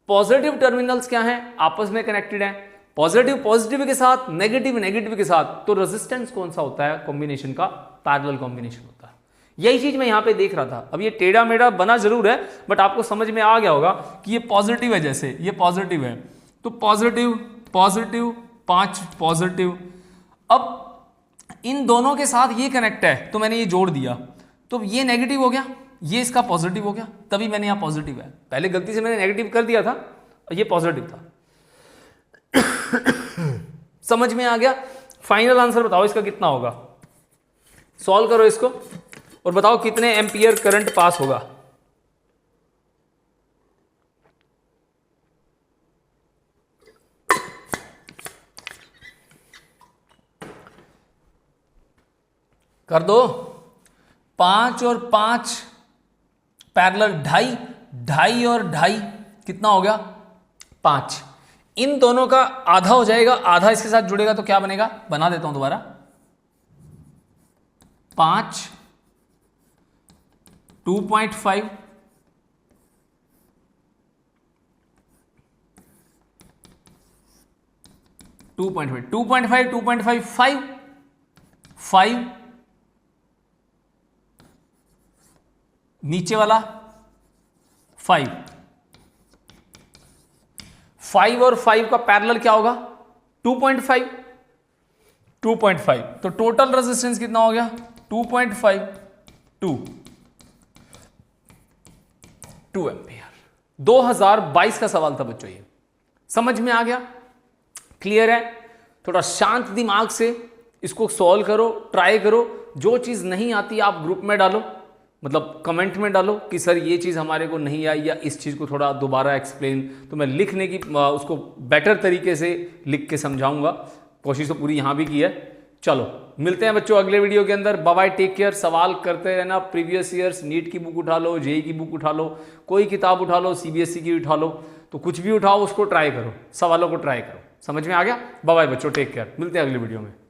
A: पॉजिटिव टर्मिनल्स क्या हैं, आपस में कनेक्टेड है, पॉजिटिव पॉजिटिव के साथ, नेगेटिव नेगेटिव के साथ। तो रेजिस्टेंस कौन सा होता है, कॉम्बिनेशन का पैरेलल कॉम्बिनेशन होता है। यही चीज मैं यहां पे देख रहा था। अब ये टेढ़ा मेढ़ा बना जरूर है, बट आपको समझ में आ गया होगा कि ये पॉजिटिव है, जैसे ये पॉजिटिव है तो पॉजिटिव पॉजिटिव 5 पॉजिटिव। अब इन दोनों के साथ ये कनेक्ट है तो मैंने ये जोड़ दिया, तो ये नेगेटिव हो गया, ये इसका पॉजिटिव हो गया, तभी मैंने यहां पॉजिटिव है। पहले गलती से मैंने नेगेटिव कर दिया था, ये पॉजिटिव था। समझ में आ गया। फाइनल आंसर बताओ इसका कितना होगा, सॉल्व करो इसको और बताओ कितने एम्पियर करंट पास होगा। कर दो। 5 और 5 पैरेलल 2.5, 2.5 और 2.5 कितना हो गया 5। इन दोनों का आधा हो जाएगा, आधा इसके साथ जुड़ेगा तो क्या बनेगा, बना देता हूं दोबारा। 5 2.5 2.5 2.5 2.5 5 5 नीचे वाला 5 5 और 5 का पैरेलल क्या होगा 2.5 2.5। तो टोटल रेजिस्टेंस कितना हो गया 2.5 2 एम्पियर। 2022 का सवाल था बच्चों, ये समझ में आ गया, क्लियर है। थोड़ा शांत दिमाग से इसको सॉल्व करो, ट्राई करो। जो चीज नहीं आती आप ग्रुप में डालो, मतलब कमेंट में डालो कि सर ये चीज़ हमारे को नहीं आई या इस चीज़ को थोड़ा दोबारा एक्सप्लेन, तो मैं लिखने की उसको बेटर तरीके से लिख के समझाऊंगा। कोशिश तो पूरी यहाँ भी की है। चलो मिलते हैं बच्चों अगले वीडियो के अंदर। Bye bye, take care. सवाल करते रहना, प्रीवियस ईयर्स नीट की बुक उठा लो, जेई की बुक उठा लो, कोई किताब उठा लो, सीबीएसई की उठा लो, तो कुछ भी उठाओ उसको ट्राई करो, सवालों को ट्राई करो। समझ में आ गया। बाय बाय बच्चों, टेक केयर। मिलते हैं अगले वीडियो में।